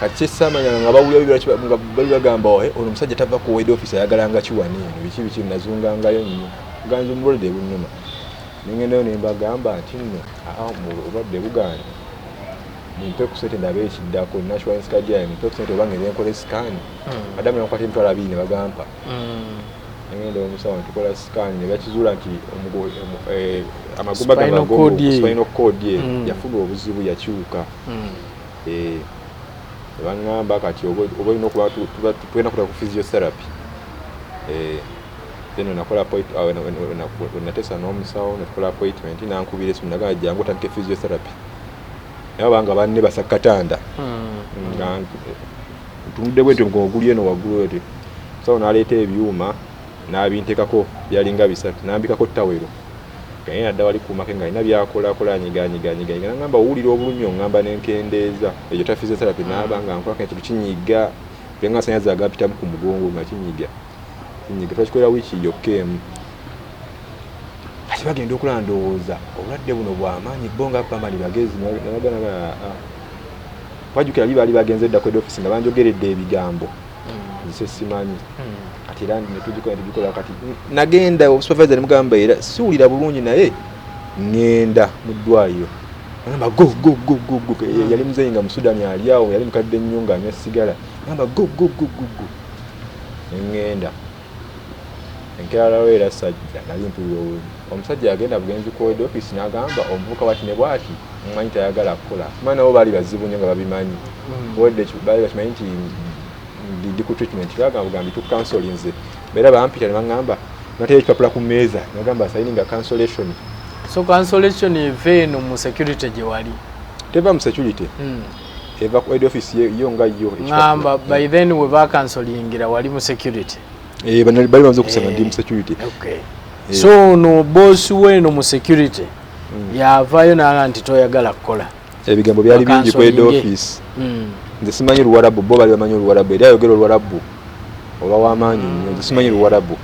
Speaker 1: kati kyessamanya nga bawulira nga bali bagamba ono omusajja tava ku wed office ayagalanga kiwane eno biki nazungangayo nnyo ganza omulwadde bunnuma nengendayo nembagamba nti nno obulwadde bugaanye mumpe ku sente ndabe ekiddako national card yaye mumpe ku sente oba ngenda enkola sikaani adamu nakwata emitwalo 2 ne bagampa nengenda omusawo ntukola sikaani ne bakizuula nti spinal cord ye yafuna obuzibu yakyuka baŋŋamba kati oba olina okuba tulina kuta ku physiotherapy then natesa n'omusawo netukola appointment nankubira esimu nagaa jangu otandike physiotherapy naye banga banne basakatanda nga ntunudde bwe nti omugongo guli eno waggulu oti sawo n'aleeta ebyuma n'abintekako byalinga 3 nambikako tawero naye nadda wali kumake nga alina byakolakola anyiganyiga naŋŋamba owulira obulumi oŋŋamba nenkendeeza ekyo ta physiotherapy naaba nga nkolako ekintu kinyiga kulenga asanyaza agapitamu ku mugongo nga kinyiga twakikolera wiiki yokka emu kati bagenda okulaba ndowooza obulwadde buno bwamaanyi bo nga bamali bagezi wajjukira baali bagenze edda kwed office nga banjogeredde ebigambo nze simanyi kati era netugikola kati nagenda supervisor nemugamba era siwulira bulungi naye ngenda mu ddwaliro ngamba go yali muzeeyi nga Musudani ali awo yali mukadde nnyo nga anywa sigala ngamba go ngenda enkeera lwera sajja nali mpulira omusajja yagenda bugenzi ku head office n'agamba omuvuka wati ne bwati mmanyi tayagala kukola kumana nabo baali bazibu nnyo nga babimanyi wedde baali bakimanyi nti ndi ku treatment bagamba tu counseling nze beera bampita ne baŋŋamba nateera ekipapula ku mmeeza nagamba signing cancellation.
Speaker 2: So cancellation eve eno mu security gye wali
Speaker 1: teva mu security eva ku head office yo nga yo
Speaker 2: ngamba by then we ba cancellingira wali mu security
Speaker 1: bali bamaze okusaba ndi mu security.
Speaker 2: Okay. So no boss weno mu security yavayo n'agamba nti toyagala kukola
Speaker 1: ebigambo byali bingi ku head office nze simanyi Luwarabu bo bali bamanyi Luwarabu era ayogera Luwarabu oba w'amaanyi nnyo nze simanyi Luwarabu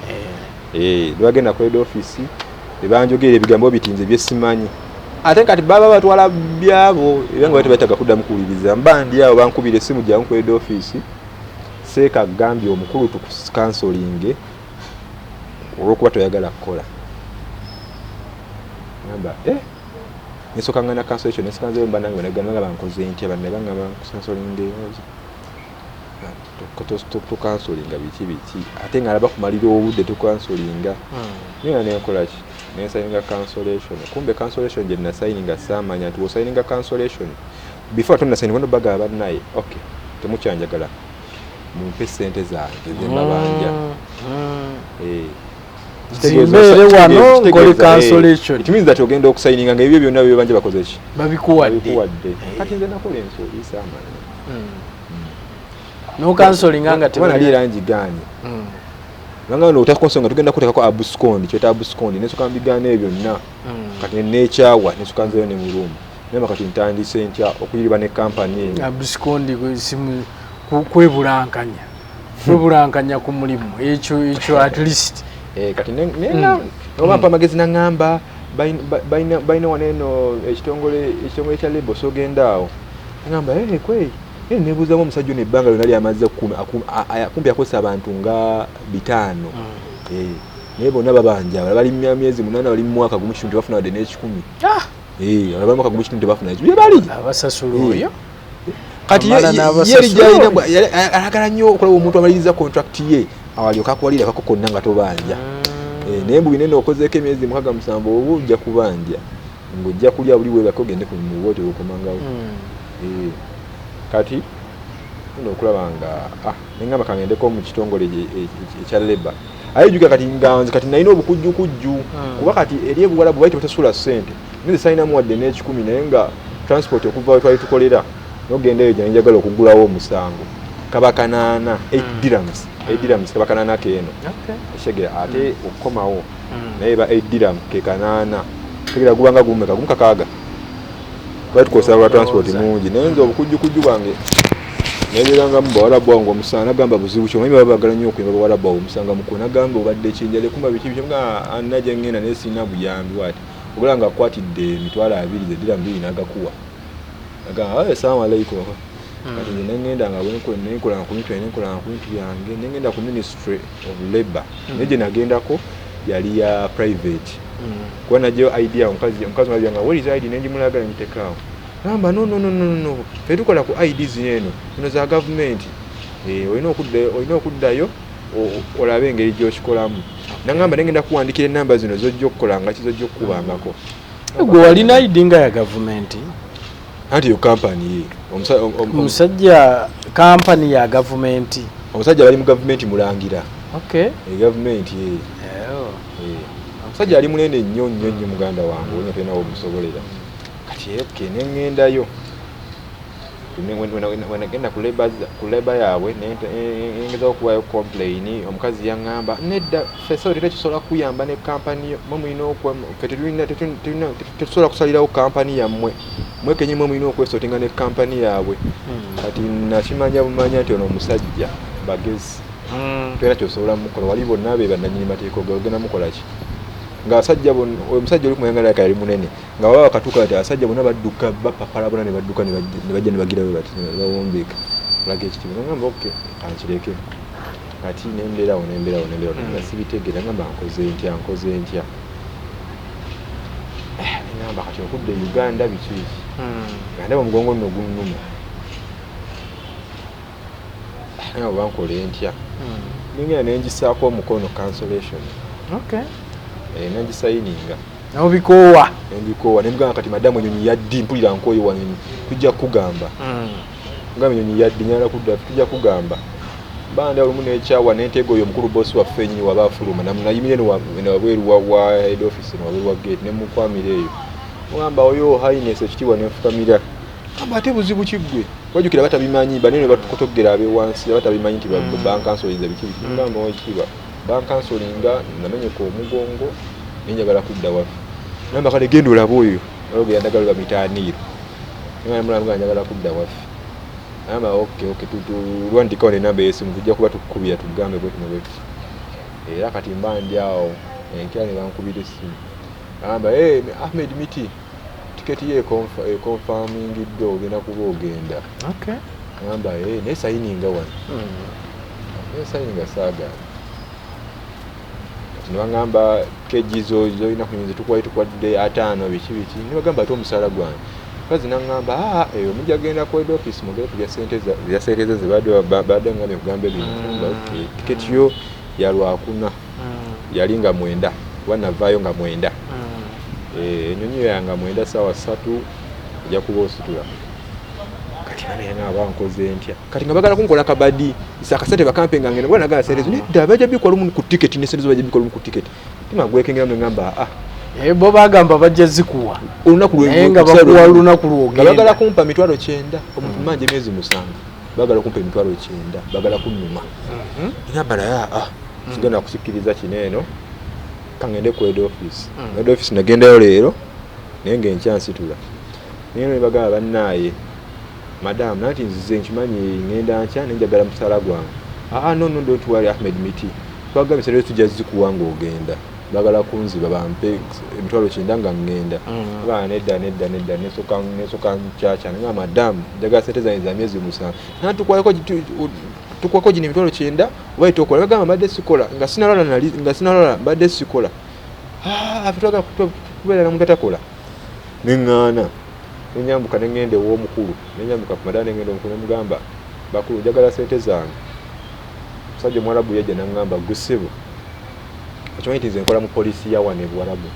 Speaker 1: lwagenda ku head office banjogera ebigambo bitinze bye simanyi ate kati baba batwala byabo era nga batetaga kuddamu kuwuliriza mba ndi awo bankubira essimu gyangu ku head office Sekagambye omukulu tu counseling olw'okuba toyagala kukola ngamba nesoka ngana cancellation nesikanzeyo mba nange banagamba bankoze ntya banagamba bancounseling to counselinga biki ate nga alaba kumalira obudde to counselinga niyo nenkola ki nesayininga cancellation kumbe cancellation gye nasayininga saamanya nti wosayininga cancellation before tonnasayininga wano bagaba bannaye okay temukyanjagala mumpe sente zange zembabanja
Speaker 2: zimbere wano ngoli cancellation
Speaker 1: it means that ogenda okusayininga nga ebyo byonna byo banje bakoze ki
Speaker 2: babikuwadde
Speaker 1: kati nze nakola ensobi saamanya
Speaker 2: no counseling anga
Speaker 1: tebali rangi gani nanga no utakonsonga tugenda kutekako abuscondi kyota abuscondi nesuka mbigana ebyo byonna kati nekyawa nesukanzeyo ne mulumba nema kati ntandise ntya okuyiriba ne company
Speaker 2: abuscondi simu kwebulankanya ku mulimu ekyo at least
Speaker 1: kati nenga obampa magezi nangamba baina waneno ekitongole kya label so gendaawo ngamba kwe nebuuzamu omusajja nebbanga lyonna lyamaze kumpi akozesa abantu nga 5 naye bonna babanja bali myezi 8 bali mu mwaka gumu kitundu tebafuna wadde n'ekikumi bali mwaka gumu kitundu tebafuna ekikumi bali
Speaker 2: abasasula oyo
Speaker 1: kati ayagala nnyo okulaba omuntu amaliriza contract ye awalyoka akuwalira kako konna nga tobanja naye mbu binene okozeeko emyezi 67 oba ojja kubanja ng'ojja kulya buli webaka ogende ku muwootero okumangawo kati okulaba nga nengamba kangendeko mu kitongole ekya leba ayijuka kati nganze kati nalina obukujjukujju kuba kati eri ebuwarabu baite batasula ssente nze sayinamu wadde n'ekikumi naye nga transport okuva wetwali tukolera nogendayo gye njagala okugulawo omusango kabakanaana 8 dirhams kabakanaana keeno eshegera ate okukomawo naye ba 8 dirham ke kanaana tegera gubanga gumeka gumukakaaga batukozesa lwa transport mungi naye nze obukujjukujju bwange neberanga mu bawarabu wange omusaana nagamba buzibu kyo manyi babagala nnyo okuyimba bawarabu awo omusanga mukulu nagamba obadde ekinjale kumba biki nga annaje ngenda naye sirina buyambi wati ogula nga akwatidde emitwalo 2 ze dirham 2 nagakuwa nagamba assalamu alaikum kati nze nengenda nga nenkolanga ku bintu nenkolanga ku bintu byange nengenda ku ministry of labor naye gye nagendako yali ya private kuba najyo idea omukazi mwabiyanga where is ID nenjimulagala ngitekaawo gamba no fe tukola ku IDs eno zino za government olina okuddayo olabe engeri gy'okikolamu nagamba nengenda kuwandikira enamba zino zojja okukola nga kizojja okukubangako
Speaker 2: gwe walina ID nga ya government
Speaker 1: anti yo company
Speaker 2: omusajja company ya government
Speaker 1: omusajja bali mu government mulangira government omusajja ali munene nnyo muganda wange olina tolinawo omusobolera kati nengendayo wenagenda ku leba yaabwe nengeza okuwayo complain omukazi yaŋŋamba nedda fesa tetusobola kuyamba ne kampani mwemulina tetusobola kusalirawo kampani yammwe mwekenyemwe mulina okwesotinga ne kampani yaabwe kati nakimanya bumanya nti ono omusajja bagezi tolina kyosobola mukola wali bonna be bannanyini mateeka ogenda mukolaki nga asajja bon omusajja oli kumuyangala yaka yali munene nga baba bakatuuka ati asajja bonna badduka bapapala bonna ne badduka ne bajja ne bagirayo bati ne bawombeeka olaga ekitiibwa nagamba oke kankireke kati nembeerawo nga sibitegeera ngamba nkoze ntya ngamba kati okudde Uganda biki nganda omugongo nno gunnuma naye bankole ntya ninga nengisaako omukono cancellation nangisayininga
Speaker 2: nobikoowa
Speaker 1: nemugamba kati madamu enyonyi yaddi mpulira nkooyo wanyonyi tujja kugamba ngamba enyonyi yaddi nyala kudda tujja kugamba banda olumu nekyawa nentego oyo omukulu bosi waffe enyini waba afuluma nayimire wabweru wa head office wabweru wa gate nemukwamira eyo mugamba oyo highness ekitiibwa nenfukamira kamba ate buzibu kiggwe wajjukira batabimanyi banene batukotogera abewansi batabimanyi nti bankansolinza biki mugamba ekitiibwa bankansolinga namenyeka omugongo nenjagala kudda waffe namba kale genda olaba oyo ologera ndagala bamitaaniiro nemulamuga njagala kudda waffe namba lwandikawo nenamba yesimu tujja kuba tukukubira tugambe bwetuno era kati mba ndi awo enkya ne bankubira essimu namba Ahmed Miti tiketi ye confirmingidde ogenda kuba ogenda namba naye sayininga wano naye sayininga saagala nibagamba kejizo zolina kunyinza tukwadde 5 biki nibagamba ate omusaala gwange kazi nangamba eyo mujja genda ku head office mugere kulya sente zibadde ngambe kugambe bino tiketi yo ya lwakuna yali nga 9 wanavaayo nga 9 enyonyi yanga 9 sawa 3 ojja kuba ositula kati banenga abankoze ntya kati nga bagala kunkola kabadi isakasente bakampe nga ngene bwana gala sente nidda baje bikwa lumu ku ticket ne sente baje bikwa lumu ku ticket timagwekengera ngamba
Speaker 2: bo bagamba bajja zikuwa
Speaker 1: olunaku
Speaker 2: lwenga bakuwa olunaku lwogenda
Speaker 1: bagala kumpa mitwalo 9 omuntu manje myezi 7 bagala kumpa mitwalo 9 bagala kunnuma ngamba ya sigenda kusikiriza kineno kangende ku head office nagendayo leero nenge enkyansitula neno bagala bannaye madam nati nzize nkimanyi ngenda nkya nenjagala musala gwange no don't worry Ahmed Miti twagambye sero tujja zikuwanga ogenda bagala kunziba bampe emitwalo 9 nga ngenda bana nedda nesoka nchacha nga madam njagala sente zange za myezi 7 na tukwako jini emitwalo 9 waito okola bagamba badde sikola nga sinalola badde sikola afitoka kubera namugata kola nengana nenyambuka nengende wo mukulu nenyambuka kumadana nengende omukulu mugamba bakulu njagala sente zange musajja Mwarabu yajja nangamba gusibo ekyo nze nkola mu polisi ya wane Buwarabu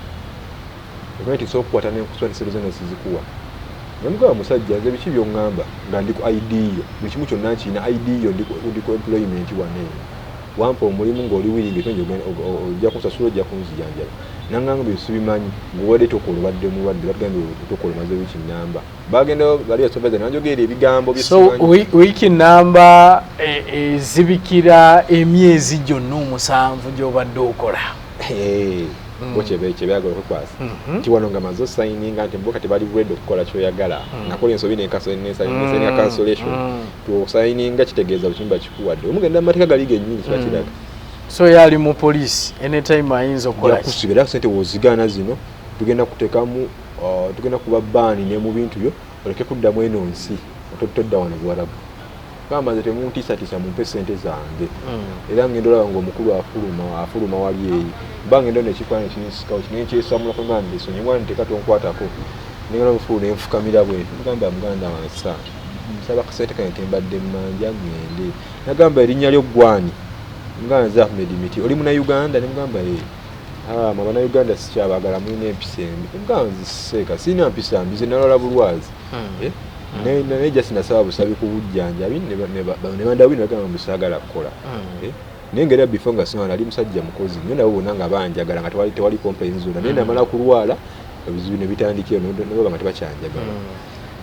Speaker 1: ekyo so kukwata n'enkuswa n'ensero zino sizikuwa namugamba musajja nze biki byongamba nga ndi ku ID yo buli kimu kyonna nkina ID yo ndi ku employment wane wampa omulimu ng'oli wiringi tonje ojja kunsasula ojja kunzijanjaba nanganga bisubimanyi ng'obadde tokola obadde mulwadde batugambye tokola maze wiiki namba bagenda bali yasoveza nanjogera ebigambo
Speaker 2: bisimanyi so wiiki namba ezibikira emyezi gyonna 7 gy'obadde okola kyebagala okukwasa nti wano nga maze osayininga nti mboka tebali bwedde okukola kyoyagala nakola ensobi nesayininga cancellation tuosayininga kitegeeza bukimba kikuwadde omugenda amateeka gali gennyini kiba kiraga so yali mu police anytime ayinza okukola
Speaker 1: kusibira sente wozigana zino tugenda kutekamu tugenda kuba baani ne mu bintu byo oleke kuddamu eno nsi otodda wano Buwarabu kama nze temuntiisatiisa mumpe sente zange era ngenda olaba ng'omukulu afuluma wali eyi bange ndo nekifaananyi kinisikawo kinekyesamula kwemana ndisonyiwa nteka tonkwatako nengenda omufulu nenfukamira bwetu mugamba muganda wansa nsaba kasente kange tembadde mmanja ngende nagamba erinnya ly'oggwani muganda nze Ahmed Miti oli muna Uganda nemugamba mwabana Uganda sikyabagala mulina empisa embi mugamba nziseeka sirina mpisa mbi ze nalwala bulwazi naye just nasaba busabi ku bujjanjabi ne bandawini bagamba mbusagala kukola naye ngera before nga singa nali musajja mukozi nnyo nabo bonna nga banjagala nga tewali complaints zonna naye namala kulwala ebizibu ne bitandikira nabo nga tebakyanjagala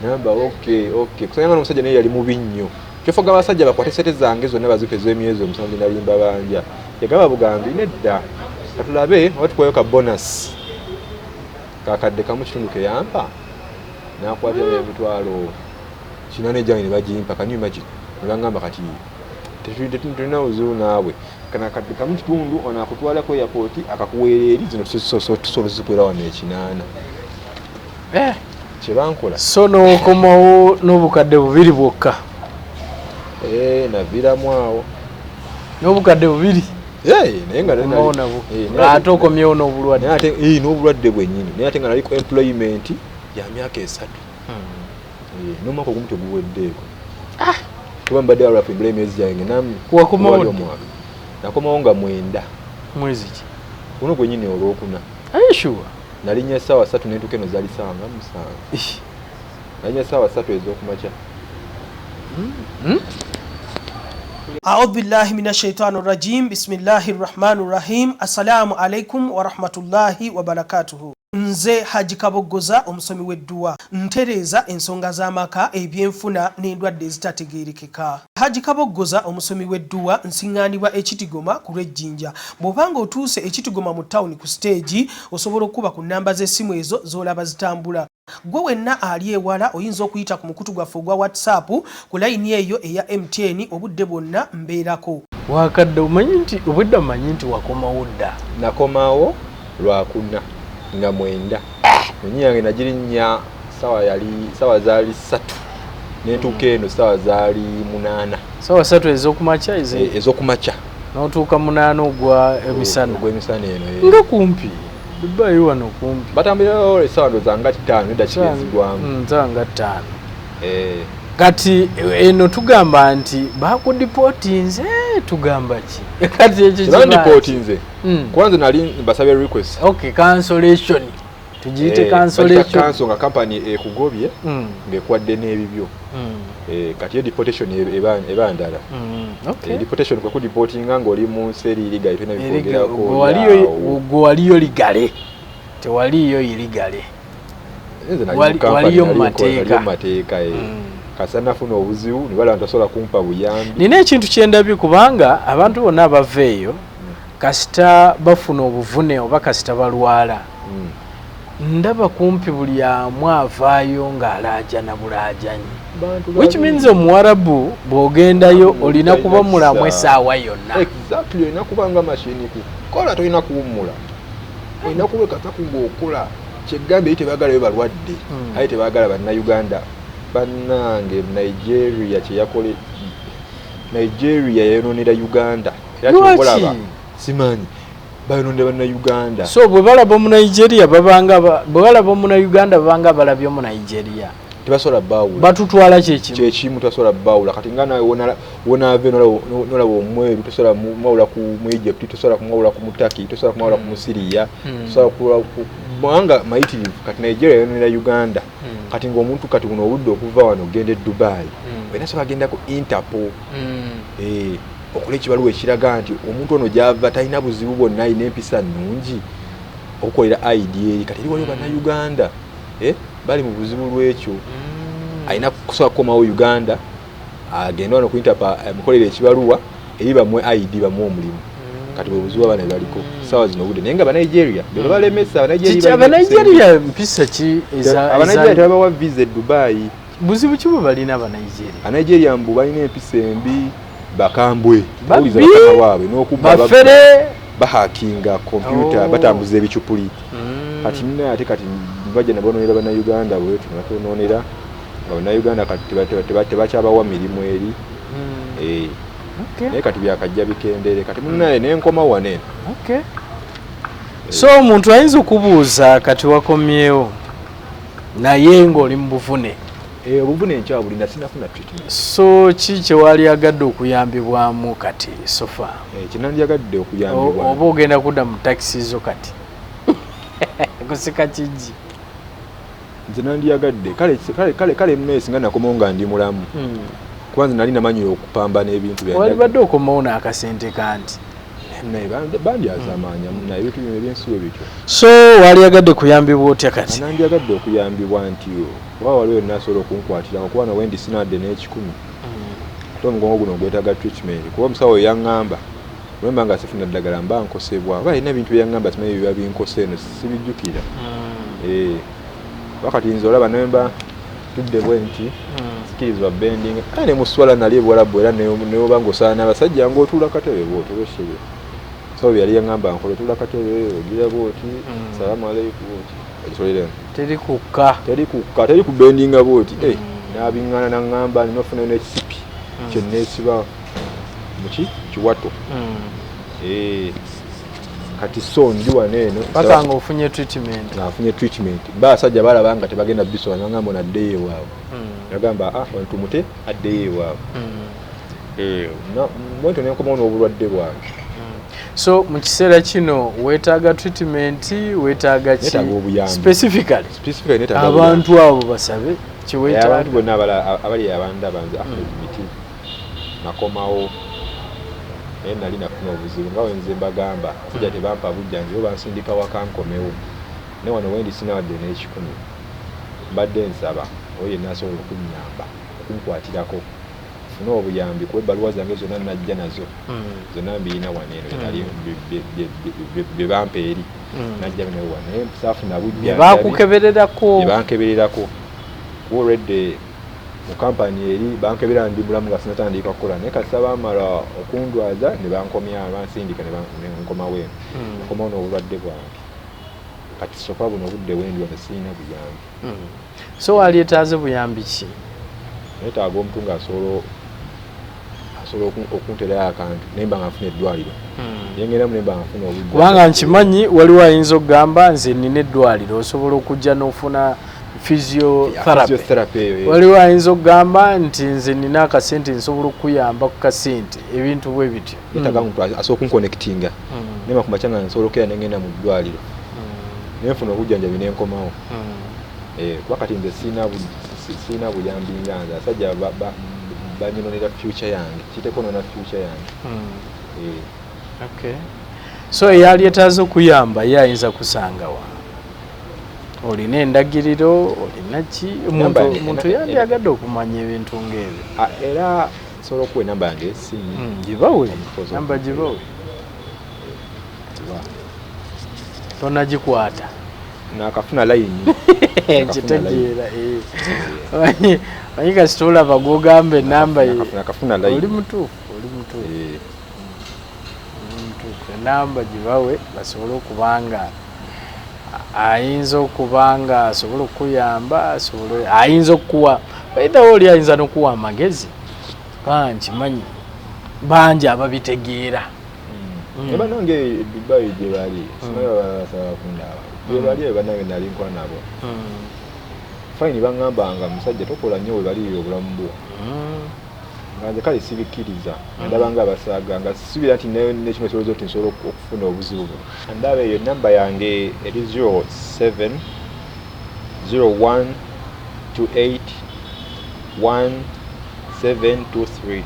Speaker 1: namba okay kusanga n'omusajja naye yali mubi nnyo kyofoga abasajja bakwate sente zange zonna bazipe z'emyezi 7 nalimba banja yagamba bugambi nedda katulabe oba tukwayo ka bonus kakadde kamu kitundu ke yampa nakwatira emitwalo 8 jange ne bagimpa can you imagine nebangamba kati tetulina buzibu naawe kana kadde kamu kitundu ono akutwalako airport akakuweera eri zino tusobola zikwera wano 8 kyebankola
Speaker 2: so n'okomawo n'obukadde 2 bwokka
Speaker 1: naviramu awo
Speaker 2: n'obukadde 2
Speaker 1: naye nga
Speaker 2: ate okomyewo n'obulwadde
Speaker 1: n'obulwadde bwennyini naye ate nga naliko employment ya myaka 3 n'omwaka ogumu teguweddeeko kuba mbadde alwafu embula emyezi gyange
Speaker 2: wakomawo
Speaker 1: nakomawo nga 9
Speaker 2: mwezi ki
Speaker 1: guno gwennyini olwokuna
Speaker 2: aishuwa
Speaker 1: nalinnya essaawa 3 n'entuuka eno zaali ssaawa nga 7 nalinnya essaawa 3 ez'okumakya.
Speaker 3: أعوذ بالله من الشيطان الرجيم بسم الله الرحمن الرحيم السلام عليكم ورحمة الله وبركاته. Nze Haji Kabogoza omusomi w'edduwa ntereeza ensonga z'amaka ebyenfuna n'endwadde ezitategeerekeka. Haji Kabogoza omusomi w'edduwa nsiŋŋaanibwa ekitigoma ku lw'ejjinja. Bw'obanga otuuse ekitigoma mu ttawuni ku siteegi osobola okuba ku nnamba z'essimu ezo z'olaba zitambula. Gwe wenna ali ewala oyinza okuyita ku mukutu gwaffe ogwa WhatsApp ku layini eyo eya MTN obudde bwonna mbeerako.
Speaker 2: Wakadde omanyi nti obudde amanyi nti wakomawo dda.
Speaker 1: Nakomawo lwakuna nga 9 enyi yange nagirinnya sawa zaali 3 n'entuuka eno sawa zaali 8
Speaker 2: sawa 3 ez'okumakya
Speaker 1: ez'okumakya
Speaker 2: n'otuuka 8 ogwa emisana
Speaker 1: eno
Speaker 2: nga kumpi Dubai wano kumpi
Speaker 1: batambulirawo essaawa ndowooza nga 5 eddakiika ezigwamu
Speaker 2: nsaawa nga 5 kati eno tugamba nti bakudipootinze tugamba ki kati ekyo
Speaker 1: kibandipootinze kwanza nali basabye request
Speaker 2: cancellation tugiyite cancellation
Speaker 1: nga company ekugobye ng'ekwadde n'ebibyo kati deportation eba ndala deportation kwe kudipootinga ng'oli mu nsi eri iligali tolina bikwogerako
Speaker 2: gwe waliyo ligale tewaliyo iligale waliyo mu mateeka kasa nafuna obuzibu ne bala ntasobola kumpa buyambi. Nina ekintu kyendabye kubanga abantu bonna abava eyo kasita bafuna obuvune oba kasita balwala ndaba kumpi buli amu avaayo ng'alaaja na bulaajanyi, which means omuwarabu bw'ogendayo olina kuba mulamu essaawa yonna.
Speaker 1: Exactly, olina kuba nga mashini kukola, tolina kuwummula, olina kuba kataku ng'okola. Kyeggambe eri tebaagala balwadde aye tebaagala bannayuganda. Bannange Nigeria kyeyakole, Nigeria yayonoonera Uganda.
Speaker 2: Lwaki?
Speaker 1: Simanyi bayononera bannayuganda.
Speaker 2: So bwe balaba mu Nigeria bwe balaba mu Uganda babanga balabye mu Nigeria
Speaker 1: tebasobola bawula,
Speaker 2: batutwala kyekimu
Speaker 1: tasobola bawula. Kati nga nawe wona ave nolaba omweru tosobola kumawula ku Egypt, tosobola kumawula ku Turkey, tosobola kumawula ku Syria, tosobola kubanga mayitirivu. Kati Nigeria yayononera Uganda. Kati ng'omuntu kati guno obudde okuva wano ogende Dubai wena so bagenda ku Interpol okola ekibaluwa ekiraga nti omuntu ono gy'ava talina buzibu bwonna, alina empisa nnungi okukolera ID eri. Kati eri waliwo bannayuganda bali mu buzibu lw'ekyo, alina kusobola kukomawo Uganda agenda wano ku Interpol amukolera ekibaluwa eri bamuwe ID bamuwe omulimu. Kati bwe buzibu abaana baliko sawa zino obudde naye nga Banigeria be balemesa.
Speaker 2: Abanigeria mpisa ki
Speaker 1: Abanigeria tebabawa visa e Dubai.
Speaker 2: Buzibu ki bwe balina Abanigeria?
Speaker 1: Abanigeria mbu balina empisa embi, bakambwe
Speaker 2: bawuliza
Speaker 1: bakama baabwe n'okubba
Speaker 2: bafere
Speaker 1: bahakinga kompyuta batambuza ebicupuli. Kati nina ate kati bajja nabonoonera Bannayuganda bwetu nabatonoonera nga Bannayuganda kati tebakyabawa mirimu eri. Naye kati byakajja bikendere kati munnaye n'enkoma wane.
Speaker 2: So omuntu ayinza okubuuza kati wakomyewo naye ng'oli mu buvune.
Speaker 1: Obuvune nkyabulina sinafuna treatment.
Speaker 2: So ki kye wali agadde okuyambibwamu kati sofa?
Speaker 1: Kinandyagadde okuyambibwamu.
Speaker 2: Oba ogenda kudda mu takisi zo kati kusika kigi?
Speaker 1: Nze nandyagadde kale munaye singa nakomawo nga ndi mulamu. Kwanza nali namanyi okupambana ebintu byange.
Speaker 2: Wali badde okomawo n'akasente kanti
Speaker 1: naye bandyazamanya munaye ebintu bino ebyensuwa bityo.
Speaker 2: So wali agadde kuyambibwa otya kati?
Speaker 1: Nandyagadde okuyambibwa nti waliwo nasobola okunkwatira kuba nawe ndi sinadde n'ekikumi. Ate omugongo guno gwetaaga treatment kuba omusawo yaŋŋamba wemba nga sifuna ddagala mba nkosebwa. Oba alina ebintu byaŋŋamba simanyi biba binkose eno sibijjukira. Wakati nze olaba nemba tudde bwe nti sikirizibwa bending kale ne muswala nali Buwarabu era neoba ng'osaana abasajja ng'otuula katebe bw'otobeshebe. So yali yaŋŋamba nkola otuula katebe ogira bw'oti salaamu aleikum bw'oti teri ku bendinga bw'oti n'abiŋŋaana n'aŋŋamba ninofuna n'ekisipi kye neesiba muki kiwato kati so ndi waneeno
Speaker 2: paka nga ofunye treatment
Speaker 1: afunye treatment basajja balaba nga tebagenda bisoba nangamba naddeyo ewaabwe nagamba omuntu mute addeyo ewaabwe mwento nenkomawo n'obulwadde bwange.
Speaker 2: So mu kiseera kino weetaaga treatment weetaaga ki specifically abantu abo basabe kiweetaaga
Speaker 1: abantu bonna abali abanda banze miti nakomawo naye nali nafuna obuzibu nga wenze mbagamba sijja tebampa bujjanjabi bansindika waka nkomewo ne wano wendi sinawadde n'ekikumi mbadde nsaba oyo yenna asobola okunnyamba okunkwatirako funa obuyambi kuba ebbaluwa zange zonna najja nazo zonna mbiina waneeno nali bye bampa eri najja nayo wano naye saafuna bujjanjabi bankebererako already mu kampani eri bankebera ndi mulamu nga sinatandika kukola naye kati baamala okundwaza ne bankomya bansindika ne nkomawo eno nkomawo n'obulwadde bwange kati sofa buno obudde bwendi wano sirina buyambi.
Speaker 2: So waleetaaze buyambi ki?
Speaker 1: Neetaaga omuntu ng'asobola okunterayo akantu naye mba nga nfuna eddwaliro yengendamu nemba nga nfuna obudde
Speaker 2: kubanga nkimanyi waliwo ayinza okugamba nze nina eddwaliro osobola okujja n'ofuna physiotherapy waliwo ayinza okugamba nti nze nina akasente nsobola okuyamba ku kasente ebintu bwe bityo
Speaker 1: neetaaga muntu asobola okunkonekitinga naye makuba kyanga nsobola okera nengenda mu ddwaliro nenfuna obujjanjabi nenkomawo kuba kati nze sirina buyambi nga nze asajja banyononera future yange kitekonona future yange.
Speaker 2: Okay. So eyaleetaaze okuyamba ye ayinza kusangawa olina endagiriro olina ki omuntu yandyagadde okumanya ebintu ng'ebyo
Speaker 1: era nsobola okuwa enamba yange esimu
Speaker 2: gibawe namba gibawe tonagikwata
Speaker 1: nakafuna layini
Speaker 2: nkitegeera manyi kasita olaba gwogamba enamba oli mutuufu enamba gibawe basobole okubanga ayinza okubanga asobola okuyamba ayinza okukuwa baitawo oli ayinza n'okuwa amagezi nkimanyi bangi ababitegeera
Speaker 1: eba nange Dubai gye bali basaba kundaaba gye bali banange nali nkola nabo fayini baŋŋambanga musajja tokola nnyo we bali obulamu bwo nga nze kale sibikkiriza ndaba nga abasaaga nga sibira nti nekino ekirozo nti nsobola okufuna obuzibu buno ndaba eyo namba yange eri 0701281723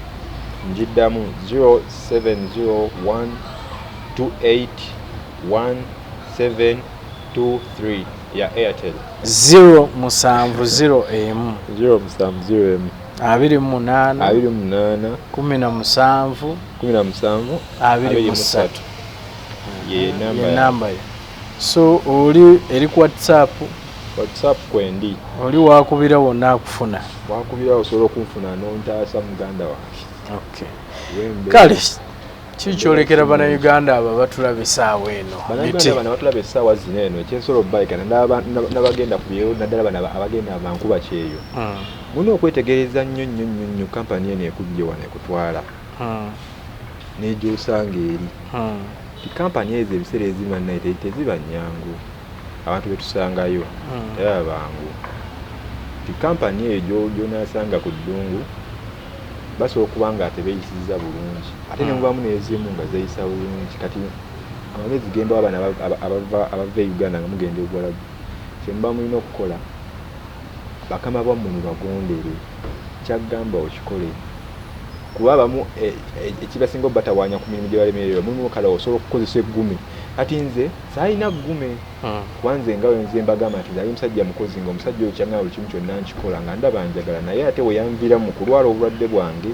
Speaker 1: njiddamu 0701281723 ya Airtel
Speaker 2: 070
Speaker 1: 070
Speaker 2: 28 17 23
Speaker 1: ye
Speaker 2: namba yo. So oli eri ku WhatsApp
Speaker 1: kwendi
Speaker 2: oli wakubira wonna akufuna
Speaker 1: wakubira osobola okunfuna n'ontaasa muganda wange.
Speaker 2: Okay. Kale kikyolekera bannayuganda abo batulaba essaawa eno
Speaker 1: bana batulaba essaawa zino eno ekyensobola obbaikana n'abagenda ku byeyo naddala bana abagenda abankuba kyeyo mulina okwetegereza nnyo kampani eno ekujje wano ekutwala n'egyosanga eri kampani ezo ebiseera ezimu naye teziba nnyangu abantu betusangayo tebaba bangu kampani eyo gy'onaasanga ku ddungu basobola okuba nga tebeyisiza bulungi ate ne mubamu n'ezimu nga zeeyisa bulungi kati amagezi gemba abana abava e Uganda nga mugenda e Buwarabu kye muba mulina okukola bakama bammwe mubagondere kyaggamba okikole kuba abamu ekibasinga obatawaanya ku mirimu gye balemererwa mulimu okala osobola okukozesa eggumi ati nze saalina ggume kubanze nga wenze mbagamba nti nali musajja mukozi nga omusajja oyo kyangamba buli kimu kyonna nkikola nga ndaba njagala naye ate weyanvira mu kulwala obulwadde bwange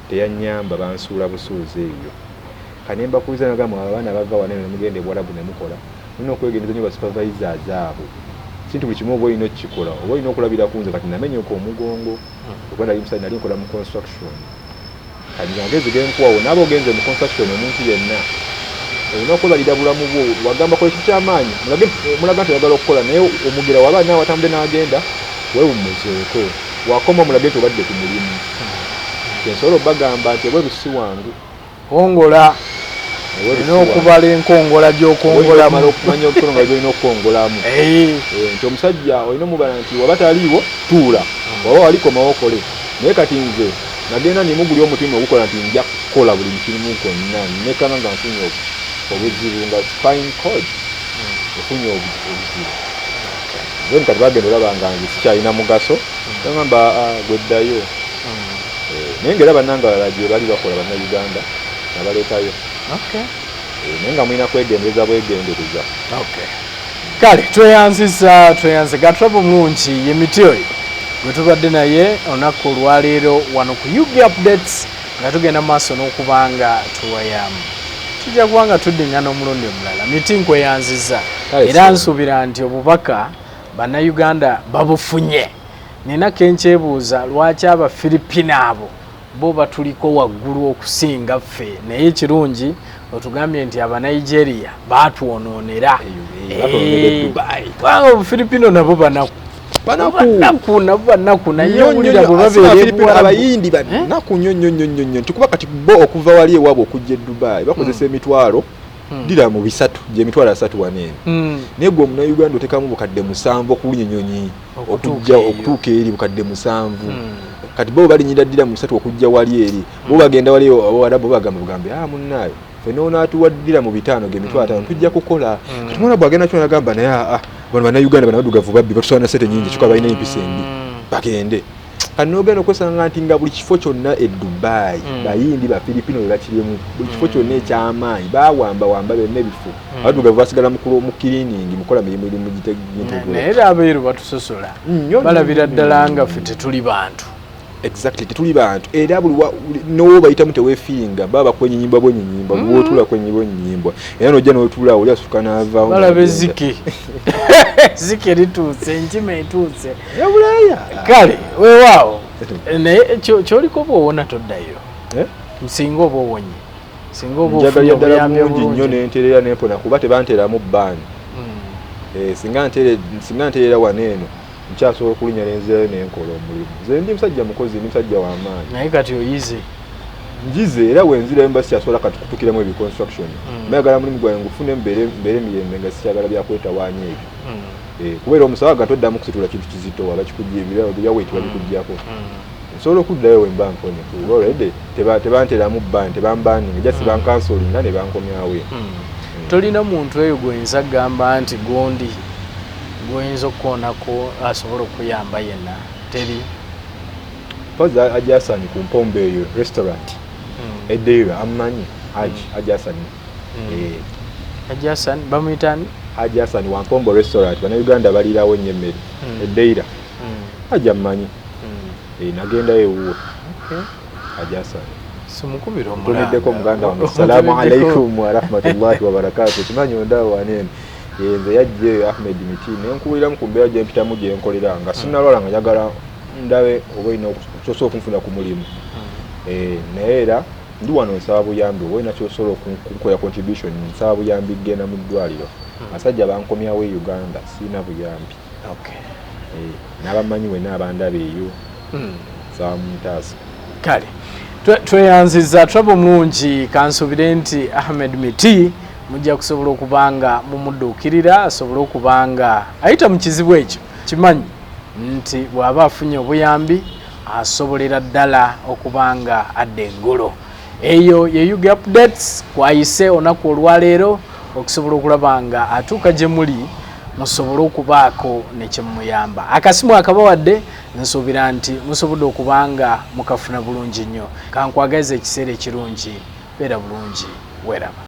Speaker 1: teyanyamba bansuula busuuzi eyo kane mbakuliza nagamba abaana bava wano ne mugenda e Buwarabu ne mukola mulina okwegendeza nnyo basupervisors abo kintu buli kimu oba olina okukikola oba olina okulabira ku nze kati namenyeka omugongo okuba nali musajja nali nkola mu construction kati amagezi genkuwawo naaba ogenze mu construction omuntu yenna olina okwebalira bulamu bwo wagamba kola ekintu ky'amaanyi mulaga nti oyagala okukola naye omugera waba naawe watambudde n'agenda weewummuzeeko wakoma mulage nti obadde ku mulimu kyensobola obbagamba nti obweru si wangu
Speaker 2: wongola n'okubala enkongola gy'okongolamu
Speaker 1: okumanya obukongola gy'olina okukongolamu nti omusajja olina omubala nti waba taliiwo tuula waba walikomawo okole naye kati nze nagenda nimuguli omutima ogukola nti nja kukola buli kirimu konna nekana nga nfunye obuzibu nga spine cord ofunye obuzibu then kati bagenda olaba nga nze sikyalina mugaso bagamba gweddayo naye ngaera bannanga balala gye bali bakola bannayuganda nabaleetayo naye nga mulina kwegendereza bwegendereza
Speaker 2: kale tweyanziza gatrabo mulungi yemiti oyo gwe tubadde naye olunaku olwaleero wano ku UG Updates nga tugenda maaso n'okubanga tuwayamu tujja kubanga tuddingana omulundi omulala miti nkweyanziza era nsuubira nti obubaka bannayuganda babufunye nina kenkyebuuza lwaki abafiripina abo bo batuliko waggulu okusinga ffe naye ekirungi otugambye nti abanigeria batwonoonera kubanga obufiripino nabo banaku naye owulira bwe babeera
Speaker 1: abayindi banaku nnyo nti kuba kati bo okuva wali ewaabwe okujja e Dubai bakozesa emitwalo dira mu bisatu gyemitwalo 3 wanene naye gwe omunauganda otekamu bukadde 7 okulunyenyonyi okutuuka eri bukadde 7 kati bo balinyira dira mu bisatu okujja wali eri bo bagenda wali Abawarabu bagambe munnaayo fenna onaatuwaddira mu 5 gyemitwalo 5 tujja kukola kati mwana bwagenda kyona agamba naye bano bannayuganda banabaddugavu babbi batusobola sente nyingi kyokka balina empisa embi bagende kati n'ogenda okwesanga nti nga buli kifo kyonna e Dubai bayindi bafiripino we bakirimu buli kifo kyonna ekyamaanyi bawamba bonna ebifo abaddugavu basigala mu kiliningi mukola mirimu
Speaker 2: naye era abeeru batusosola balabira ddala nga ffe tetuli bantu
Speaker 1: exactly tetuli bantu era buli nowo bayitamu teweefiinga baba bakwenyinyimba bwenyinyimba bwotula kwenyinyimba era nojja n'otula oli asuka n'ava
Speaker 2: balabe zike zike lituuse enkima etuuse
Speaker 1: yabulaya
Speaker 2: kale weewaawo naye kyoliko bwowona toddayo singa oba owonye singa oba ofunye obuyambi
Speaker 1: obulungi nnyo n'enterera n'empona kuba tebanteramu bbaani singa nterera waneeno nkyasobola okulinya nenzeeyo nenkola omulimu nze ndi musajja mukozi ndi musajja w'amaanyi
Speaker 2: naye kati oyize
Speaker 1: njize era wenzira emba sikyasobola kati kutukiramu ebiconstruction mayagala mulimu gwange ngufune mbeere mirembe nga sikyagala byakwetawaanya ebyo kubeera omusawo gatoddamu kusitula kintu kizito waba kikujjibira byaweyitibwa bikujjako nsobola okuddayo we mba mponye olredi tebanteramu bbaani tebambaninga jasi bankansolinga ne bankomyawo
Speaker 2: tolina muntu eyo gwenza gamba nti gondi gwenza okukoonako asobola okuyamba yenna teri
Speaker 1: pozi ajasani ku mpombe eyo restaurant edeira amanyi ajasani
Speaker 2: ajasani bamuyitani
Speaker 1: ajasani wampombo restaurant bannayuganda balirawo nnyo emmere edeira ajamanyi nagendayo ewuwo ajasani
Speaker 2: simukubira
Speaker 1: omulantuneddeko muganda wange assalamu alaikum warahmatullahi wabarakatu kimanyi ondaawo wanene nze yajje Ahmed Miti nenkuwuliramu ku mbeera gye mpitamu gye nkolera nga sinnalwala nga njagala ndabe oba olina kyosobola okunfuna ku mulimu naye era ndi wano nsaba buyambi oba olina kyosobola okunkola contribution nsaba buyambi genda mu ddwaliro abasajja bankomyawo e Uganda sirina buyambi n'abamanyi wenna abandaba eyo nsaba muntaasa
Speaker 2: kale tweyanziza trabo mulungi kansubire nti Ahmed Miti mujja kusobola okubanga mumudduukirira asobole okubanga ayita mu kizibu ekyo kimanyi nti bw'aba afunye obuyambi asobolera ddala okubanga adda engolo eyo ye UG Updates kwayise olunaku olwaleero okusobola okulaba nga atuuka gye muli musobole okubaako ne kyemuyamba akasimu akabawadde nsuubira nti musobodde okubanga mukafuna bulungi nnyo kankwagaliza ekiseera ekirungi beera bulungi weeraba